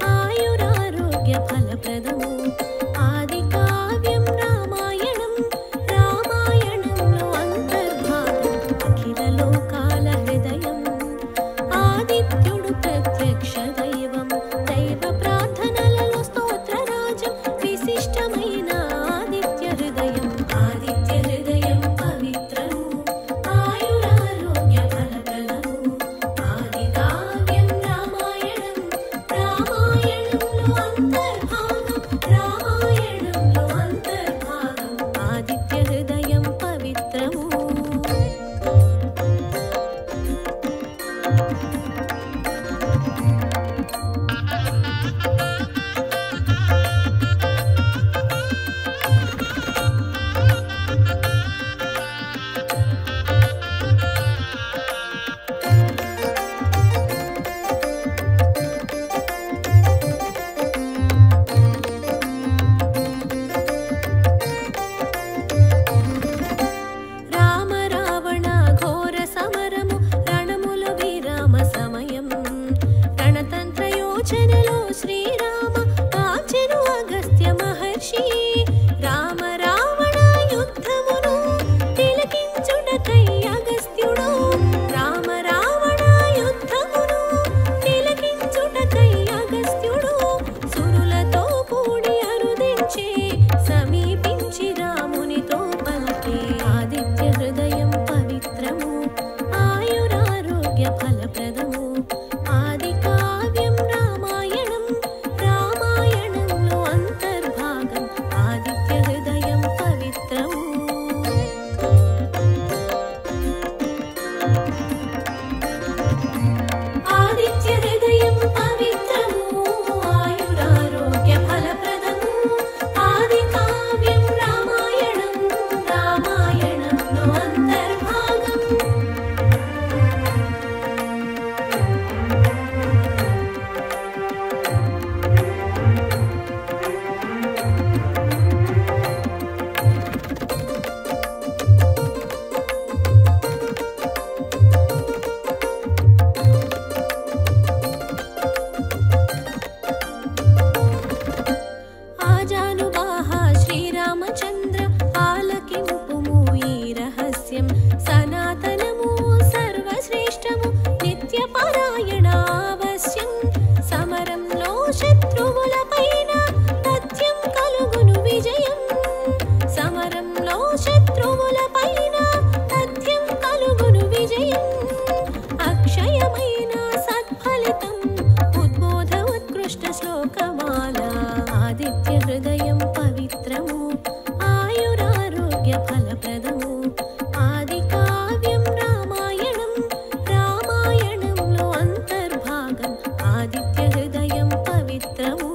S1: ఆయురారోగ్య ఫలప్రదము. ఆది కావ్యం రామాయణం రామాయణంలో అంతర్భాగం అఖిల లోకాల హృదయం. శోకమాల ఆదిత్య హృదయం పవిత్రము ఆయురారోగ్య ఫలప్రదము ఆది కావ్యం రామాయణం రామాయణంలో అంతర్భాగం ఆదిత్య హృదయం పవిత్రము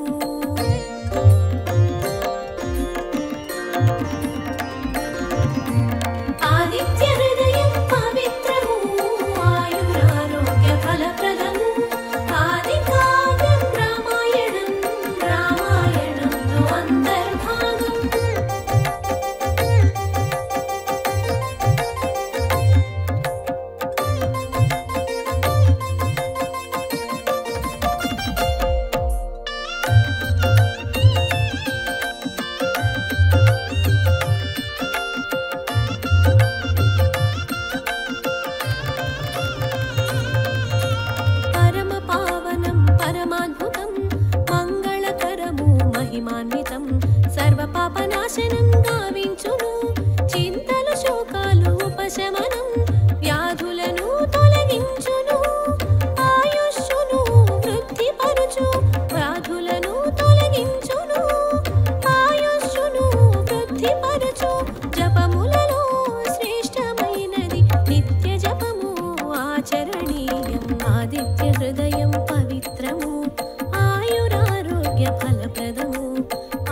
S1: ఆదిత్య హృదయం పవిత్రము ఆయురారోగ్య ఫలప్రదము ఆది కావ్యం రామాయణం రామాయణంలో అంతర్భాగం పరమ పావనం పరమాద్భుతం మంగళకరము మహిమాన్వితం సర్వ పాపనాశనం గావించును చింతలు శోకాలు ఉపశమనం వ్యాధులను తొలగించును ఆయుష్షును వృద్ధిపరుచు వ్యాధులను తొలగించును ఆయుష్షును వృద్ధిపరుచు జపములలో శ్రేష్టమైనది నిత్య జపము ఆచరణీయం ఆదిత్య హృదయం పవిత్రము ఆయురారోగ్య ఫలప్రదము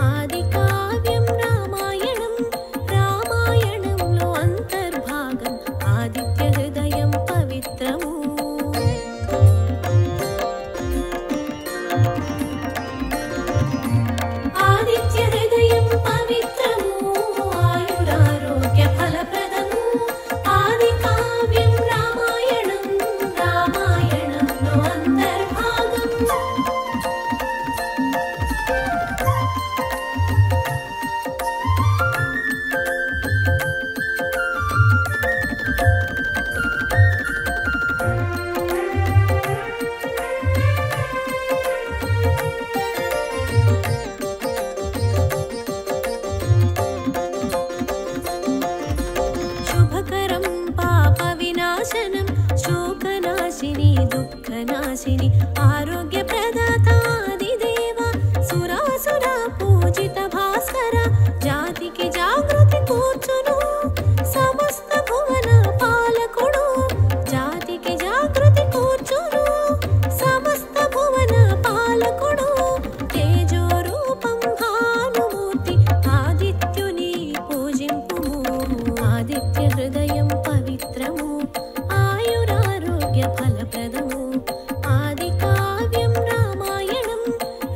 S1: ఆది కావ్యం రామాయణం రామాయణంలో అంతర్భాగం ఆదిత్య హృదయం పవిత్రము ఆదిత్య హృదయం పవిత్రము ఆయురారోగ్య ఫలప్రదము ఆది కావ్యం రామాయణం రామాయణంలో అంతర్భాగం శుభకరం పాప వినాశనం శోకనాశిని దుఃఖనాశిని ఆరోగ్య ప్రదాతాదిదేవ సురాసుర పూజిత భాస్కర జాతికి జాగృతి కూర్చును సమస్త భువన పాలకుడు జాతికి జాగృతి కూర్చును సమస్త భువన పాలకుడు తేజో రూపం భానుమూర్తి ఆదిత్యుని పూజింపుము ఆదిత్య హృదయం పవిత్రము ఆయురారోగ్య ఫలప్రదము ఆది కావ్యం రామాయణం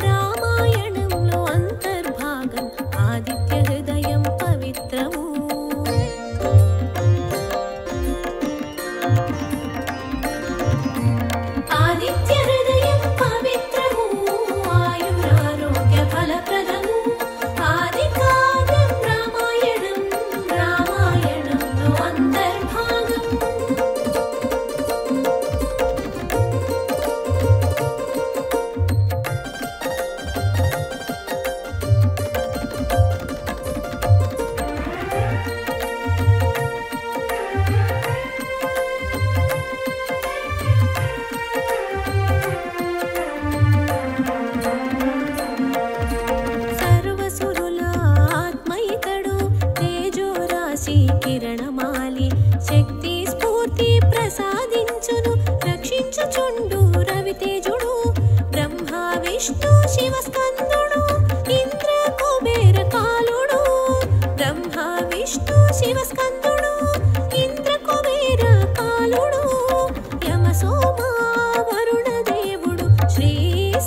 S1: రామాయణంలో అంతర్భాగం ఆదిత్య హృదయం పవిత్రము ఆదిత్య హృదయం పవిత్రము ఆయురారోగ్య ఫలప్రదము ఆది కావ్యం రామాయణం రామాయణంలో అంతర్భాగం సర్వసురుల ఆత్మయితడు తేజోరాశి కిరణమాలి శక్తి స్ఫూర్తి ప్రసాదించును రక్షించుచుండు రవితేజుడు బ్రహ్మ విష్ణు శివ స్కందుడు ఇంద్ర కుబేర కాలుడు బ్రహ్మ విష్ణు శివ స్కందుడు ఇంద్ర కుబేర కాలుడు యమ సోమ వరుణ దేవుడు శ్రీ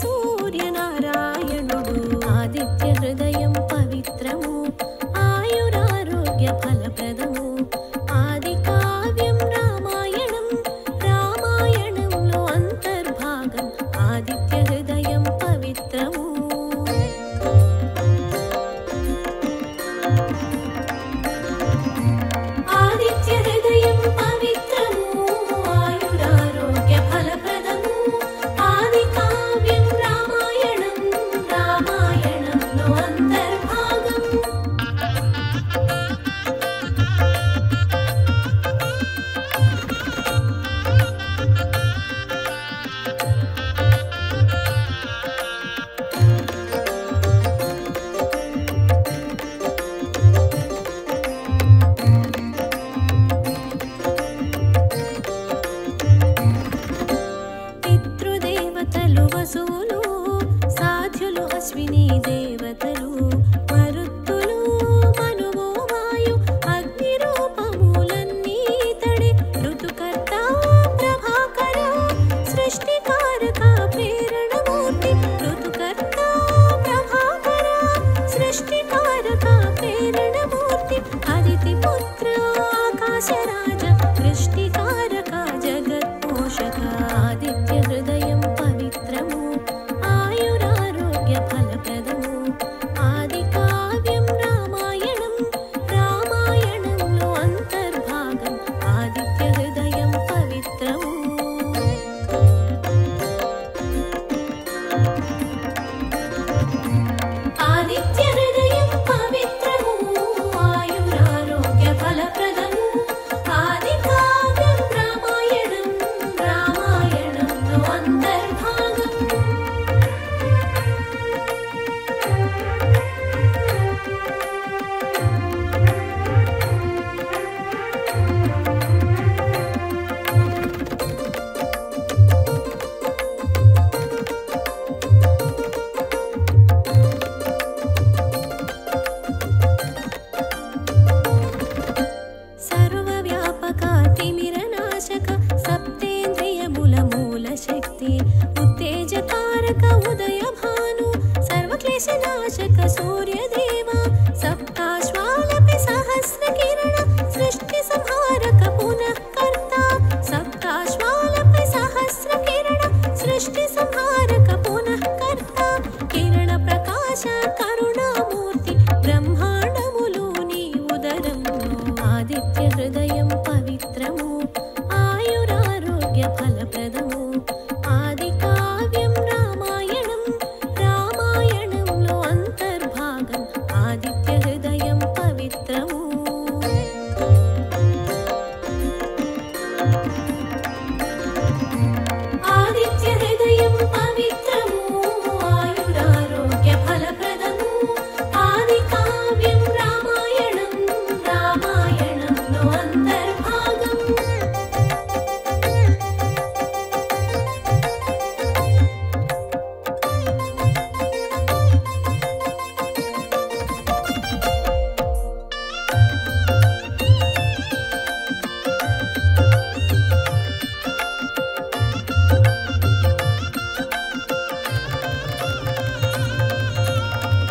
S1: సూర్యనారాయణుడు ఆదిత్య హృదయం పవిత్రము ఆయురారోగ్య ఫలప్రదము ఆది కావ్యం రామాయణం రామాయణంలో అంతర్భాగం ఆదిత్య హృదయం పవిత్రము అశ్విని దేవతలు మరుత్తులు మనువు వాయు అగ్ని రూపములన్నీ తడి ఋతుకర్త ప్రభాకర సృష్టికారక ప్రేరణమూర్తి ఋతుకర్త ప్రభాకర సృష్టికారక ప్రేరణమూర్తి అదితి పుత్ర ఆకాశరాజ సృష్టికారక జగత్పోషక ఆదిత్య హృదయం పవిత్రము ఆయురారోగ్య ఫలప్రదము ఆది కావ్యం రామాయణం రామాయణంలో అంతర్భాగం ఆదిత్య హృదయం పవిత్రము ఆదిత్య హృదయం పవిత్రము ఆయురారోగ్య ఫలప్రదము ఆది కావ్యం రామాయణం రామాయణంలో అంతర్భాగం సర్వవ్యాపక తిమిరనాశక సప్తేంద్రియముల మూల శక్తి ఉత్తేజకారక ఉదయ భాను సర్వక్లేశనాశక సూర్యదేవ సప్తాశ్వాలపి సహస్ర కిరణ సృష్టి సంహారక పునఃకర్త సప్తాశ్వాలపి సహస్ర కిరణ సృష్టి సంహారక పునఃకర్త కిరణ ప్రకాశ కరుణామూర్తి బ్రహ్మాండములు నీ ఉదరంలో ఆదిత్య హృదయం పవిత్రము ఆయురారోగ్య ఫలప్రదము ఆది కావ్యం రామాయణం రామాయణంలో అంతర్భాగం ఆదిత్య హృదయం పవిత్రము ఆదిత్య హృదయం పవిత్రము ఆయురారోగ్య ఫలప్రదము ఆది కావ్యం రామాయణం రామాయణంలో అంతర్భాగం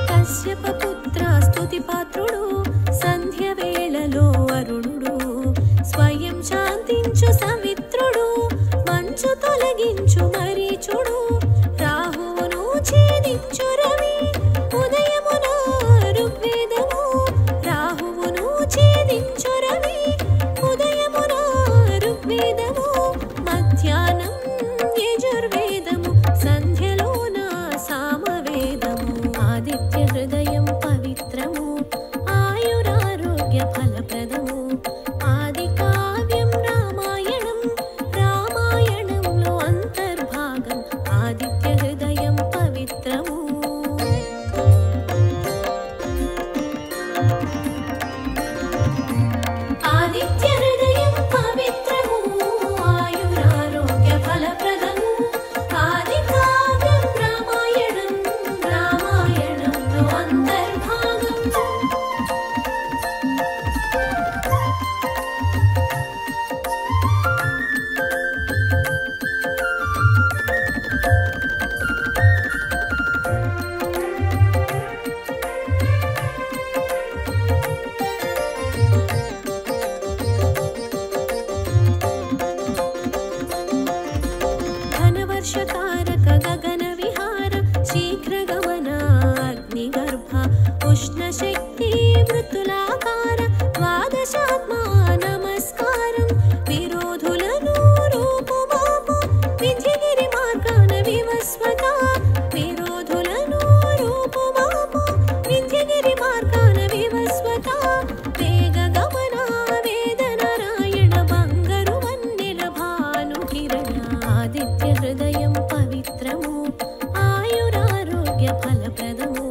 S1: కశ్యప పుత్ర స్తుతి పాత్రుడు సంధ్య వేళలో అరుణుడు స్వయం శాంతించు సవిత్రుడు మంచు తొలగించు మరీచుడు రాహువును ఛేదించు రవి ఉదయమున ఋగ్వేదము రాహువును ఛేదించు రవి ఉదయమున ఋగ్వేదము మధ్యాహ్నం యజుర్వేదము సంధ్యలోన సామవేదము ఆదిత్య హృదయం పవిత్రము ఆయురారోగ్య ఫలప్రదము ఆది కావ్యం రామాయణం రామాయణంలో అంతర్భాగం ఆదిత్య హృదయం పవిత్రము ఆదిత్య హృదయం పవిత్రము ఆయురారోగ్య ఫలప్రదము ఆది కావ్యం రామాయణం రామాయణంలో అంతర్భాగం ఘనవర్షకారక గగన విహార శీఘ్రగమన అగ్నిగర్భ ఉష్ణశక్తి మృతులాకార ద్వాదశాత్మా నమస్కారం విరోధులను రూపుమాపు వింధ్యగిరి మార్గాన వివస్వత విరోధులను రూపుమాపు వింధ్యగిరి మార్గాన వివస్వత వేగ గమన వేద నారాయణ బంగరు వన్నెల భాను కిరణ ఆదిత్య హృదయం పవిత్రము ఆయురారోగ్య ఫలప్రదము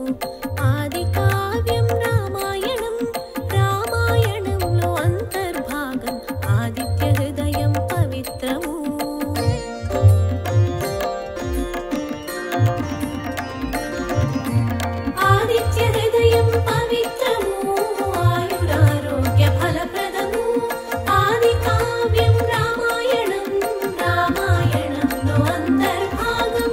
S1: ఆది కావ్యం ఆదిత్య హృదయం పవిత్రము ఆయురారోగ్య ఫలప్రదము ఆది కావ్యం రామాయణం రామాయణంలో అంతర్భాగం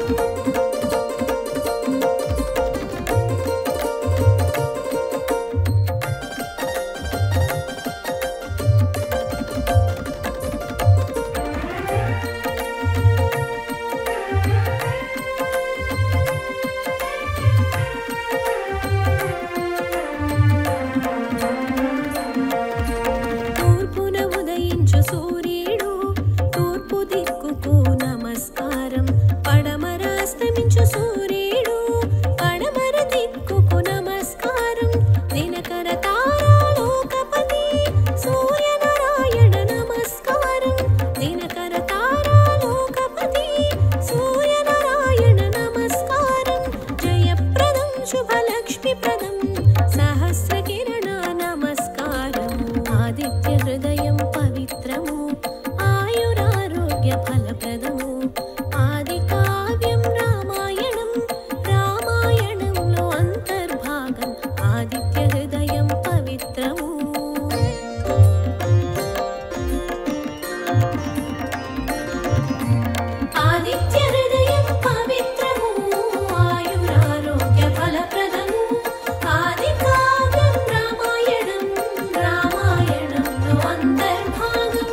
S1: తూర్పున ఉదయించు సూర్యుడు తూర్పు దిక్కుకు నమస్కారం పడమర అస్తమించు సూర్యుడు పడమర దిక్కుకు నమస్కారం దినకర తారాలోకపతి సూర్యనారాయణ నమస్కారం దినకర తారాలోకపతి సూర్యనారాయణ నమస్కారం జయప్రదం శుభలక్ష్మిప్రదం సహస్ర కిరణ నమస్కారం ఆదిత్య హృదయం పవిత్రము ఆయురారోగ్య ఫలప్రదము ఆది కావ్యం రామాయణం రామాయణంలో అంతర్భాగం ఆదిత్య హృదయం పవిత్రము ఆదిత్య హృదయం పవిత్రము ఆయురారోగ్య ఫలప్రదము ఆది కావ్యం రామాయణం రామాయణంలో అంతర్భాగం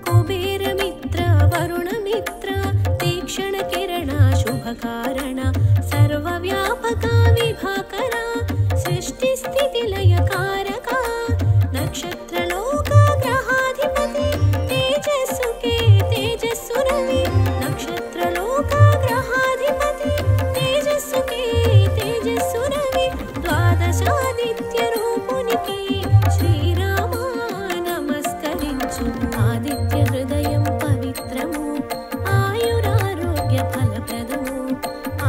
S1: కుబేరమిత్ర వరుణమిత్ర తీక్షణ కిరణ శుభకారణ సర్వవ్యాపక విభాకర సృష్టి స్థితి లయకారక నక్షత్రలోక గ్రహాధిపతి తేజస్సుకే తేజస్సు రవి నక్షత్రలోక గ్రహాధిపతి తేజస్సుకే తేజస్సు రవి ద్వాదశాదిత్య రూపునికి శ్రీరామ నమస్కరించు ఆదిత్య హృదయం పవిత్రము ఆయురారోగ్య ఫలప్రదము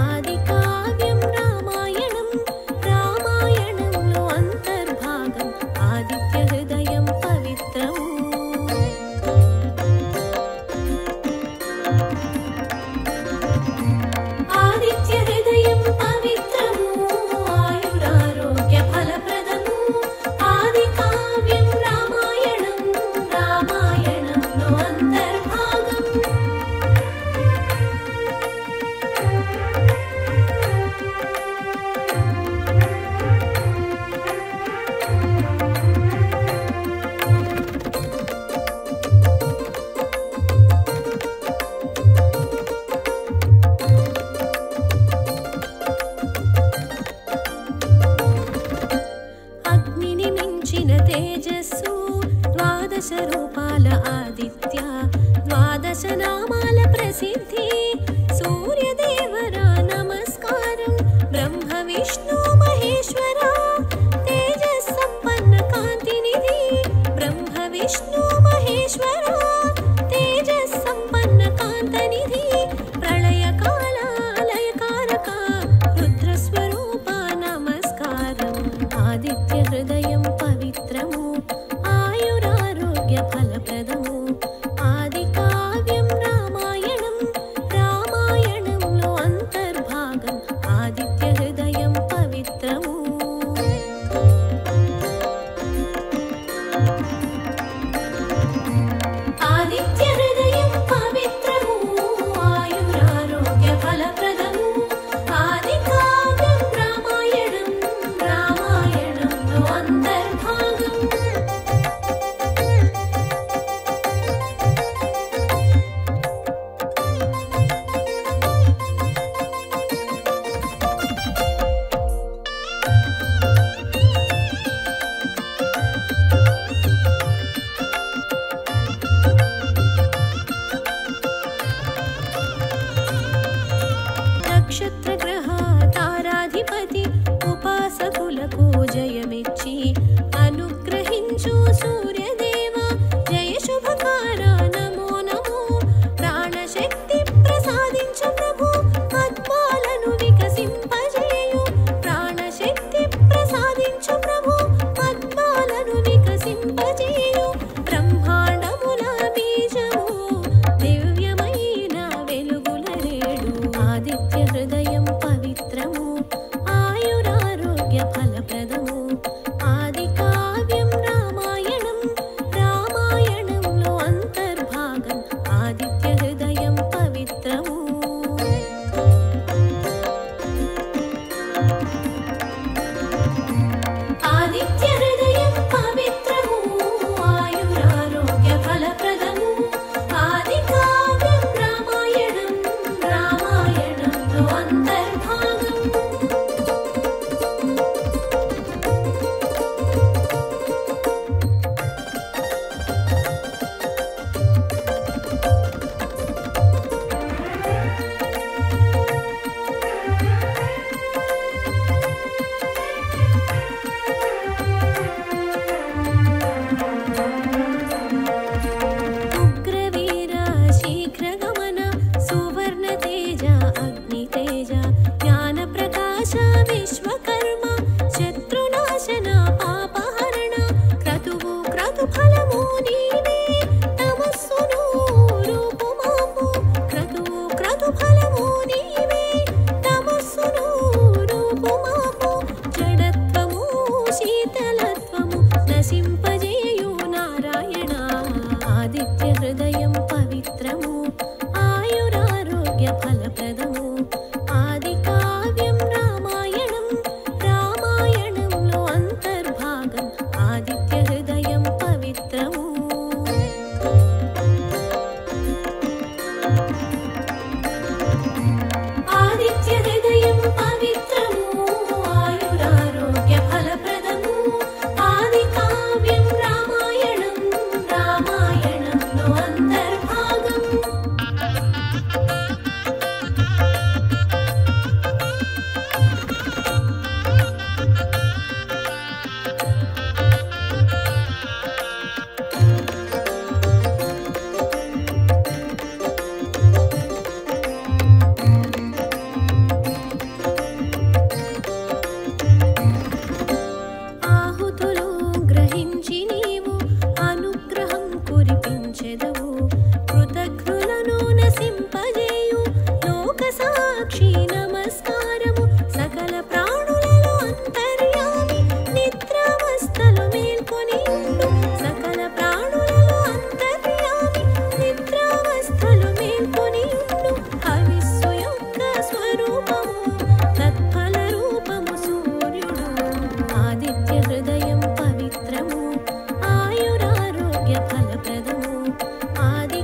S1: ఆది కావ్యం రామాయణం రామాయణంలో అంతర్భాగం ఆదిత్య హృదయం పవిత్రము ఆదిత్య హృదయం పవిత్రము ఆయురారోగ్య ఫలప్రదము ఆది కావ్యం రామాయణం రామాయణంలో అంతర్భాగం అగ్నిని మించిన తేజస్సు ద్వాదశ రూపాల ఆదిత్య ద్వాదశ నామాల ప్రసిద్ధి సూర్యదేవర నమస్కారం బ్రహ్మ విష్ణు మహేశ్వర తేజస్ సంపన్న కాంతినిధి బ్రహ్మ విష్ణు మహేశ్వర తేజస్ సంపన్న కాంతనిధి ప్రళయకాల లయకారక రుద్రస్వరూప నమస్కారం ఆదిత్య హృదయం పవిత్రము ఆయురారోగ్య ఫలప్రదము ఆది కావ్యం రామాయణం రామాయణంలో అంతర్భాగం ఆదిత్య హృదయం పవిత్రము ఆదిత్య హృదయం పవిత్రము ఆయురారోగ్య ఫలప్రదము ఆది కావ్యం రామాయణం రామాయణంలో అంతర్భాగం నక్షత్రగ్రహ తారాధిపతి ఉపాసకులకు జయమిచ్చి అనుగ్రహించు సూర్యదేవ జయ శుభకార నమో ఆదిత్య హృదయం పవిత్రము ఆయురారోగ్య ఫలప్రదము ఆది కావ్యం రామాయణం రామాయణంలో అంతర్భాగం ఆదిత్య హృదయం పవిత్రము ఆదిత్య హృదయం పవిత్రము ఆయురారోగ్య ఫలప్రదము ఆది కావ్యం రామాయణం రామాయణంలో అంతర్భాగం ఆహుతులు గ్రహించి నీవు అనుగ్రహం కురిపించెదవు కృతజ్ఞులను నసింపజేయు లోక సాక్షి నమస్కారము సకల ప్రాణులలో అంతర్యామి నిద్రావస్థలు మేల్కొని ఉండు సకల ప్రాణులలో అంతర్యామి నిద్రావస్థలు మేల్కొని ఉండు హవిస్సు యొక్క స్వరూపము తత్ఫల రూపము సూర్యుడు ఆదిత్య హృదయం పవిత్రము ఆయురారోగ్య ఫలప్రదము ఆది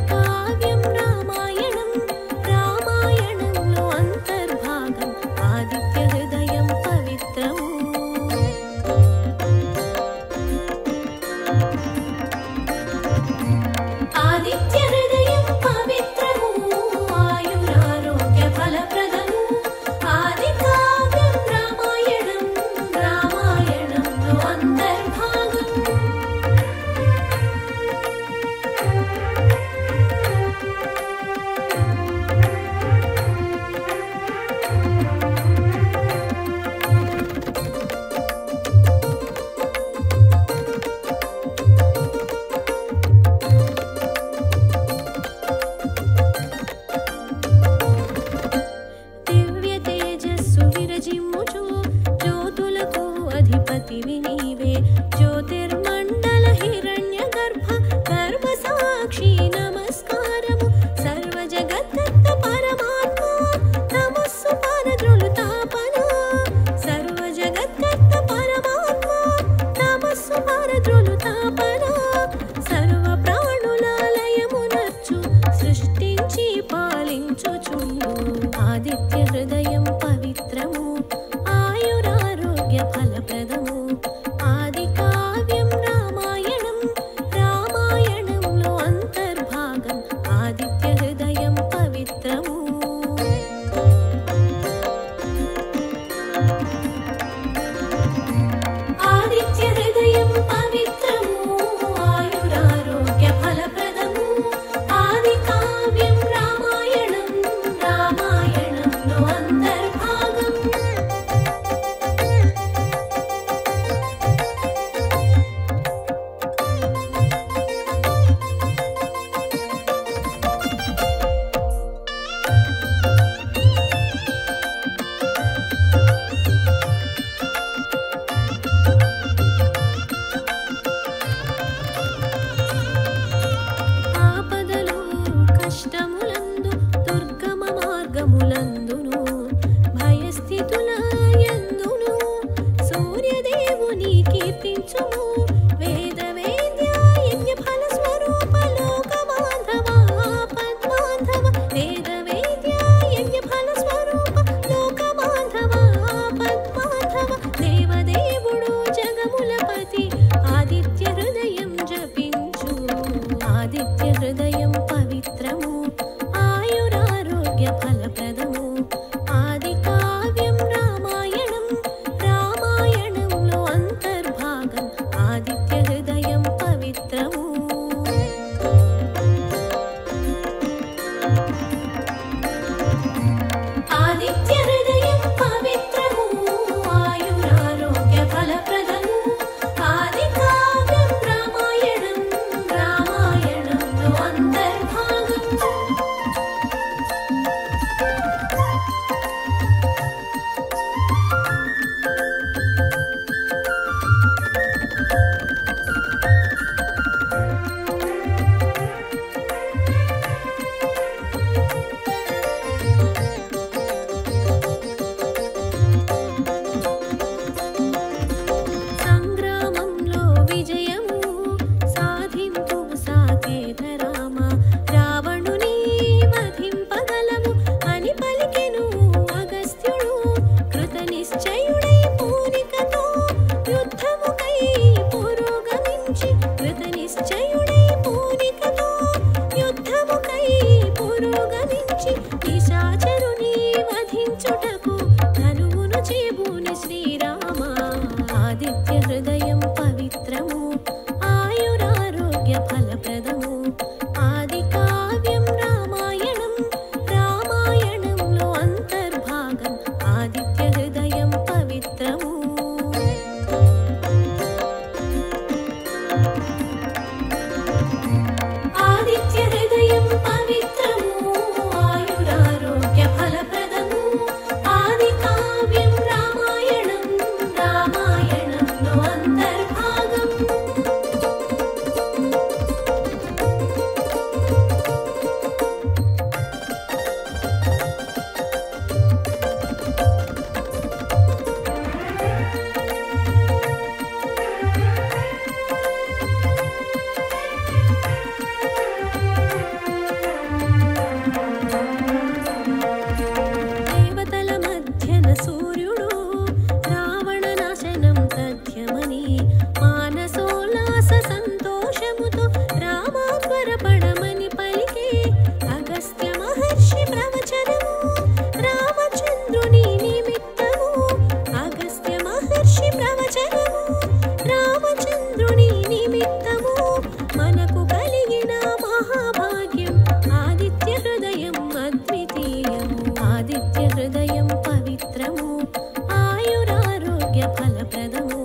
S1: పురోగమించి నిశాచరుని వధించుటకు ధనువును చేబూని శ్రీరామ ఆదిత్య హృదయం పవిత్రము ఆయురారోగ్య ఫలప్రదము ఆది కావ్యం రామాయణం రామాయణంలో అంతర్భాగం ఆదిత్య హృదయం పవిత్రము ఆదిత్య హృదయం పవిత్రము ఆయురారోగ్య ఫలప్రదము ఆది కావ్యం రామాయణం రామాయణంలో అంతర్భాగం దేవతల మధ్యన సూర్యుడు రావణ నాశనం తథ్యమని మానసోల్లాస సంతోషముతో రామాత్వరపడమని పలికే అగస్త్య మహర్షి ప్రవచనము రామచంద్రుని నిమిత్తము అగస్త్య మహర్షి ప్రవచనము రామచంద్రుని నిమిత్తము మనకు కలిగిన మహాభాగ్యం ఆదిత్య హృదయం అద్వితీయము ఆదిత్య హృదయం పవిత్రము ఆయురారోగ్య ఫలప్రదము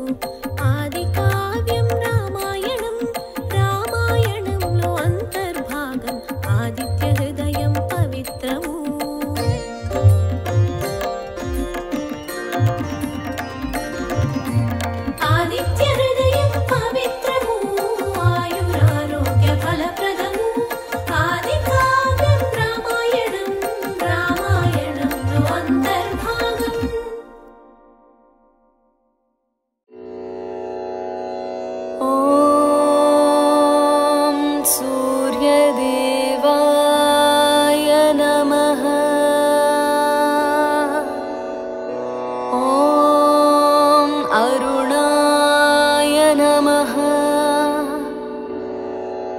S1: ఆది కావ్యం రామాయణం రామాయణంలో అంతర్భాగం ఆదిత్య హృదయం పవిత్రము ఆదిత్య హృదయం పవిత్రము ఆయురారోగ్య ఫలప్రదము ఆది కావ్యం రామాయణం రామాయణంలో అంతర్భాగం
S2: ॐ सूर्यदेवाय नमः ॐ अरुणाय नमः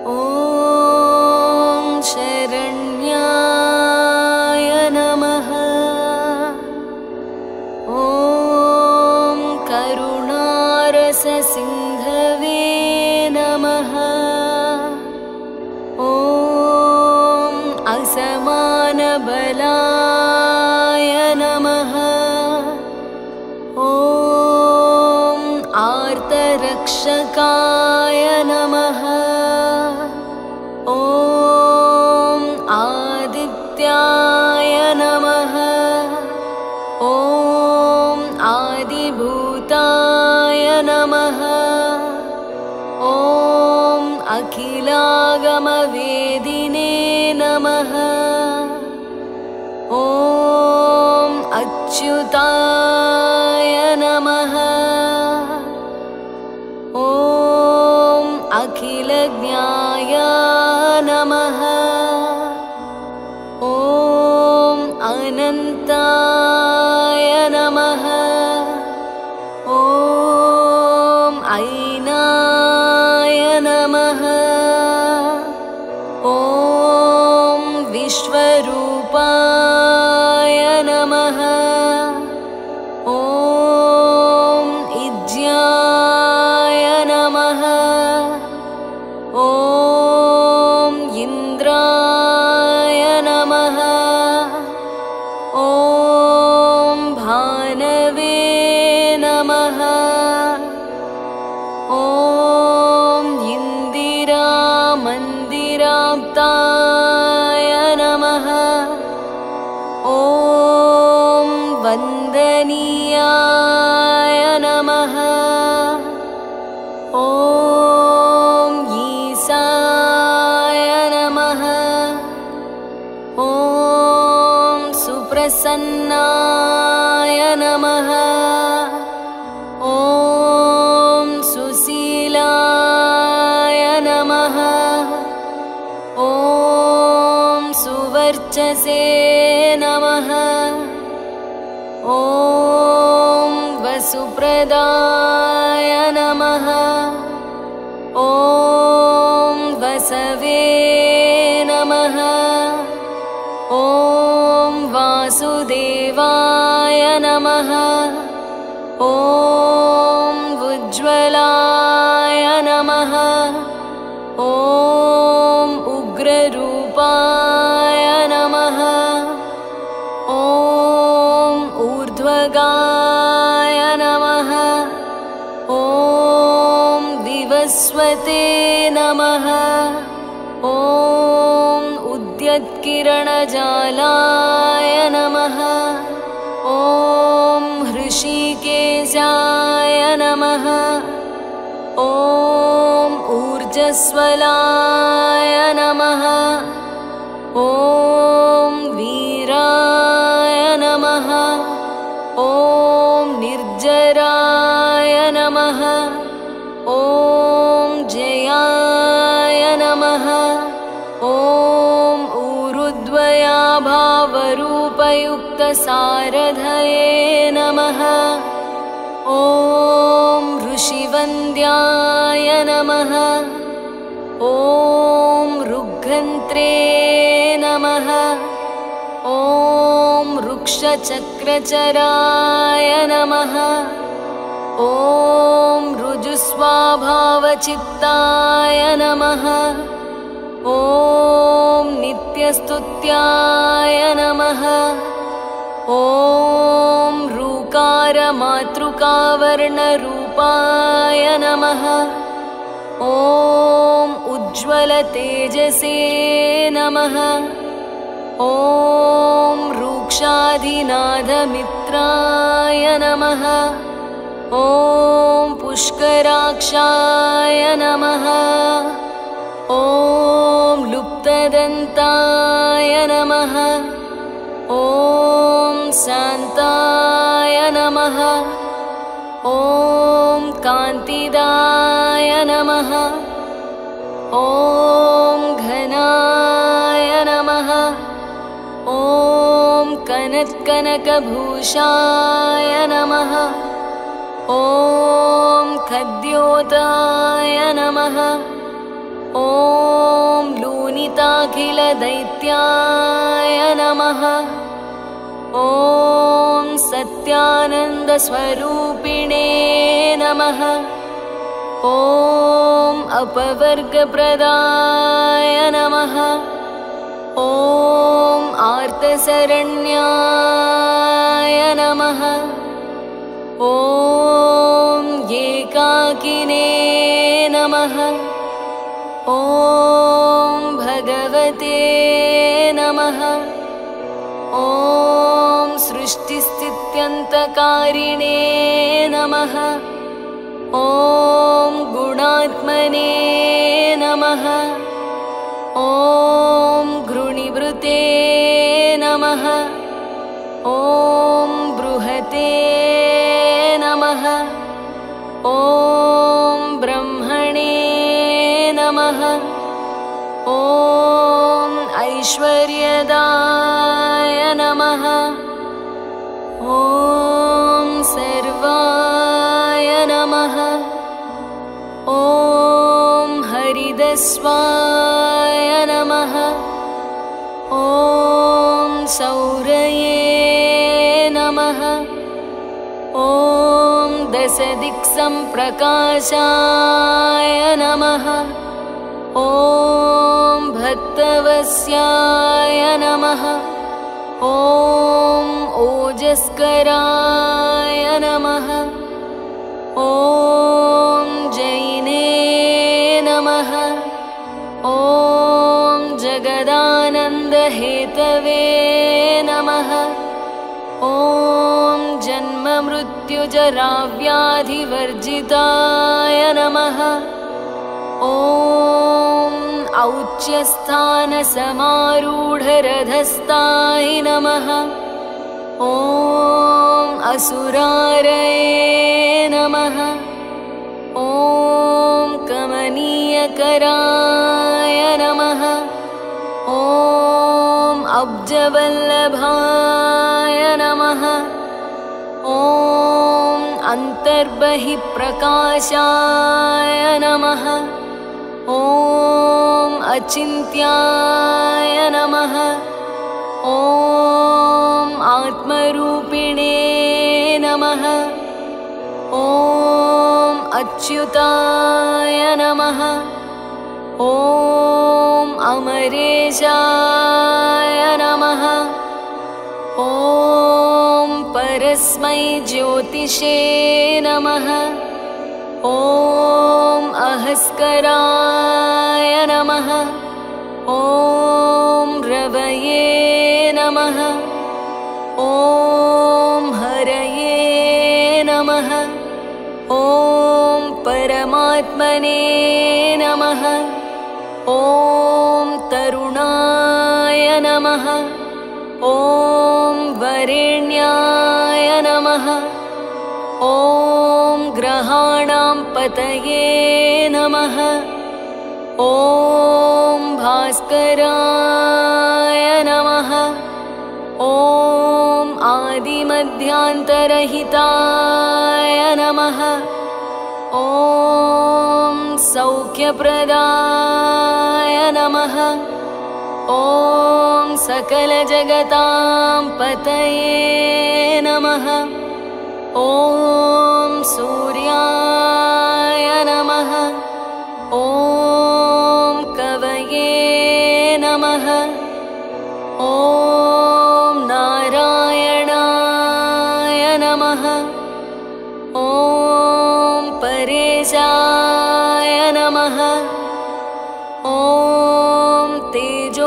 S2: ॐ शरण्याय नमः ॐ करुणारससिन्धवे नमः ॐ असमानबलाय नमः ॐ आर्तरक्षकाय नमः ॐ आदित्याय नमः ॐ आदिभूताय नमः ॐ अखिलागमवेदिने नमः ॐ अच्युताय नमः ॐ अखिलज्ञाय नमः ॐ अनन्ताय नमः ॐ ऐनाय नमः ॐ विश्वरूपाय नमः ॐ इज्याय नमः ॐ इन्द्राय नमः ॐ भानवे नमः ॐ इन्दिरामन्दिराप्ताय नमः ॐ वन्दनीयाय नमः ॐ ईसाय नमः ॐ सुप्रसन्नाय नमः ॐ सुशीलाय नमः ॐ सुवर्चसे नमः ॐ वसुप्रदाय नमः ॐ वसवे नमः वासुदेवाय नमः। ॐ उज्ज्वलाय नमः। ॐ उग्ररूपाय नमः। ॐ ऊर्ध्वगाय नमः। ॐ विवस्वते नमः। ॐ उद्यत्किरणजालाय नमः। ॐ हृषीकेशाय नमः। ॐ ऊर्जस्वलाय नमः। ॐ वीराय नमः। ॐ निर्जराय नमः। ॐ जयाय नमः। ॐ ऊरुद्वयाभावरूपयुक्तसारथये नमः। ॐ ऋषिवन्द्याय नमः। ॐ ऋग्घन्त्रे नमः। ॐ वृक्षचक्रचराय नमः। ॐ ऋजुस्वाभावचित्ताय नमः। ॐ नित्यस्तुत्याय नमः। ॐ ऋकारमातृकावर्णरूपाय नमः। ॐ उज्ज्वलतेजसे नमः। ॐ रूक्षाधिनाथमित्राय नमः। ॐ पुष्कराक्षाय नमः। ॐ लुप्तदन्ताय नमः। ॐ शान्ताय नमः। ॐ कान्तिदाय नमः। ॐ घनाय नमः। ॐ कनत्कनकभूषाय नमः। ॐ खद्योताय नमः। ॐ लूनिताखिलदैत्याय नमः। ॐ सत्यानन्दस्वरूपिणे नमः। ॐ अपवर्गप्रदाय नमः। ॐ आर्तशरण्याय नमः। ॐ एकाकिने नमः। ॐ भगवते नमः। ॐ सृष्टिस्थित्यन्तकारिणे नमः। ॐ गुणात्मने नमः। ॐ घृणिवृते नमः। ॐ बृहते नमः। ॐ ब्रह्मणे नमः। ॐ ऐश्वर्यदाय नमः। ॐ सर्वाय नमः। ॐ हरिदस्वाय नमः। ॐ सौरये नमः। ॐ दशदिक्सम्प्रकाशाय नमः। ॐ भक्तवस्याय नमः। ॐ ओजस्कराय नमः। ॐ जैने नमः। ॐ जगदानन्दहेतवे नमः। ॐ जन्ममृत्युजराव्याधिवर्जिताय नमः। ॐ औच्यस्थानसमारूढरधस्ताय नमः। ॐ असुरारये नमः। ॐ कमनीयकराय नमः। ॐ अब्जवल्लभाय नमः। ॐ अन्तर्बहिप्रकाशाय नमः। ॐ अचिन्त्याय नमः। ॐ नमः ॐ अच्युताय नमः ॐ अमरेशाय नमः ॐ परस्मै ज्योतिषे नमः ॐ अहस्कराय नमः ॐ रवये नमः ॐ हरये नमः ॐ परमात्मने नमः ॐ तरुणाय नमः ॐ वरेण्याय नमः ॐ ग्रहाणां पतये नमः ॐ भास्कराय नमः ॐ आदिमध्यान्तरहिताय नमः ॐ सौख्यप्रदाय नमः ॐ सकलजगतां पतये नमः ॐ सूर्याय नमः ॐ कवये नमः ॐ नारायणाय नमः ॐ परेशाय नमः ॐ तेजोरूपाय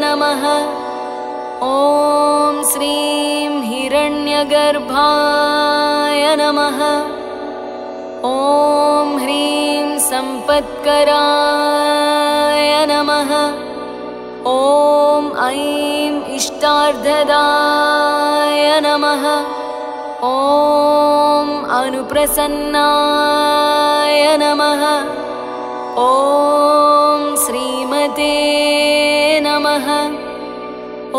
S2: नमः ॐ श्रीं हिरण्यगर्भाय नमः ॐ ह्रीं सम्पत्कराय नमः ॐ ऐं इष्टार्थदाय नमः ॐ अनुप्रसन्नाय नमः ॐ श्रीमते नमः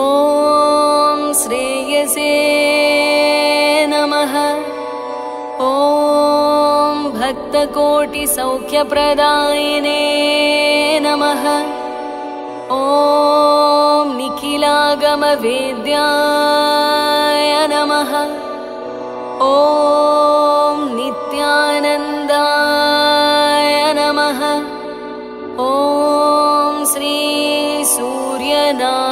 S2: ॐ श्रेयसे नमः ॐ भक्तकोटिसौख्यप्रदायिने नमः ॐ निखिलागमवेद्याय नमः ॐ नित्यानन्दाय नमः ॐ श्री सूर्यनारायणाय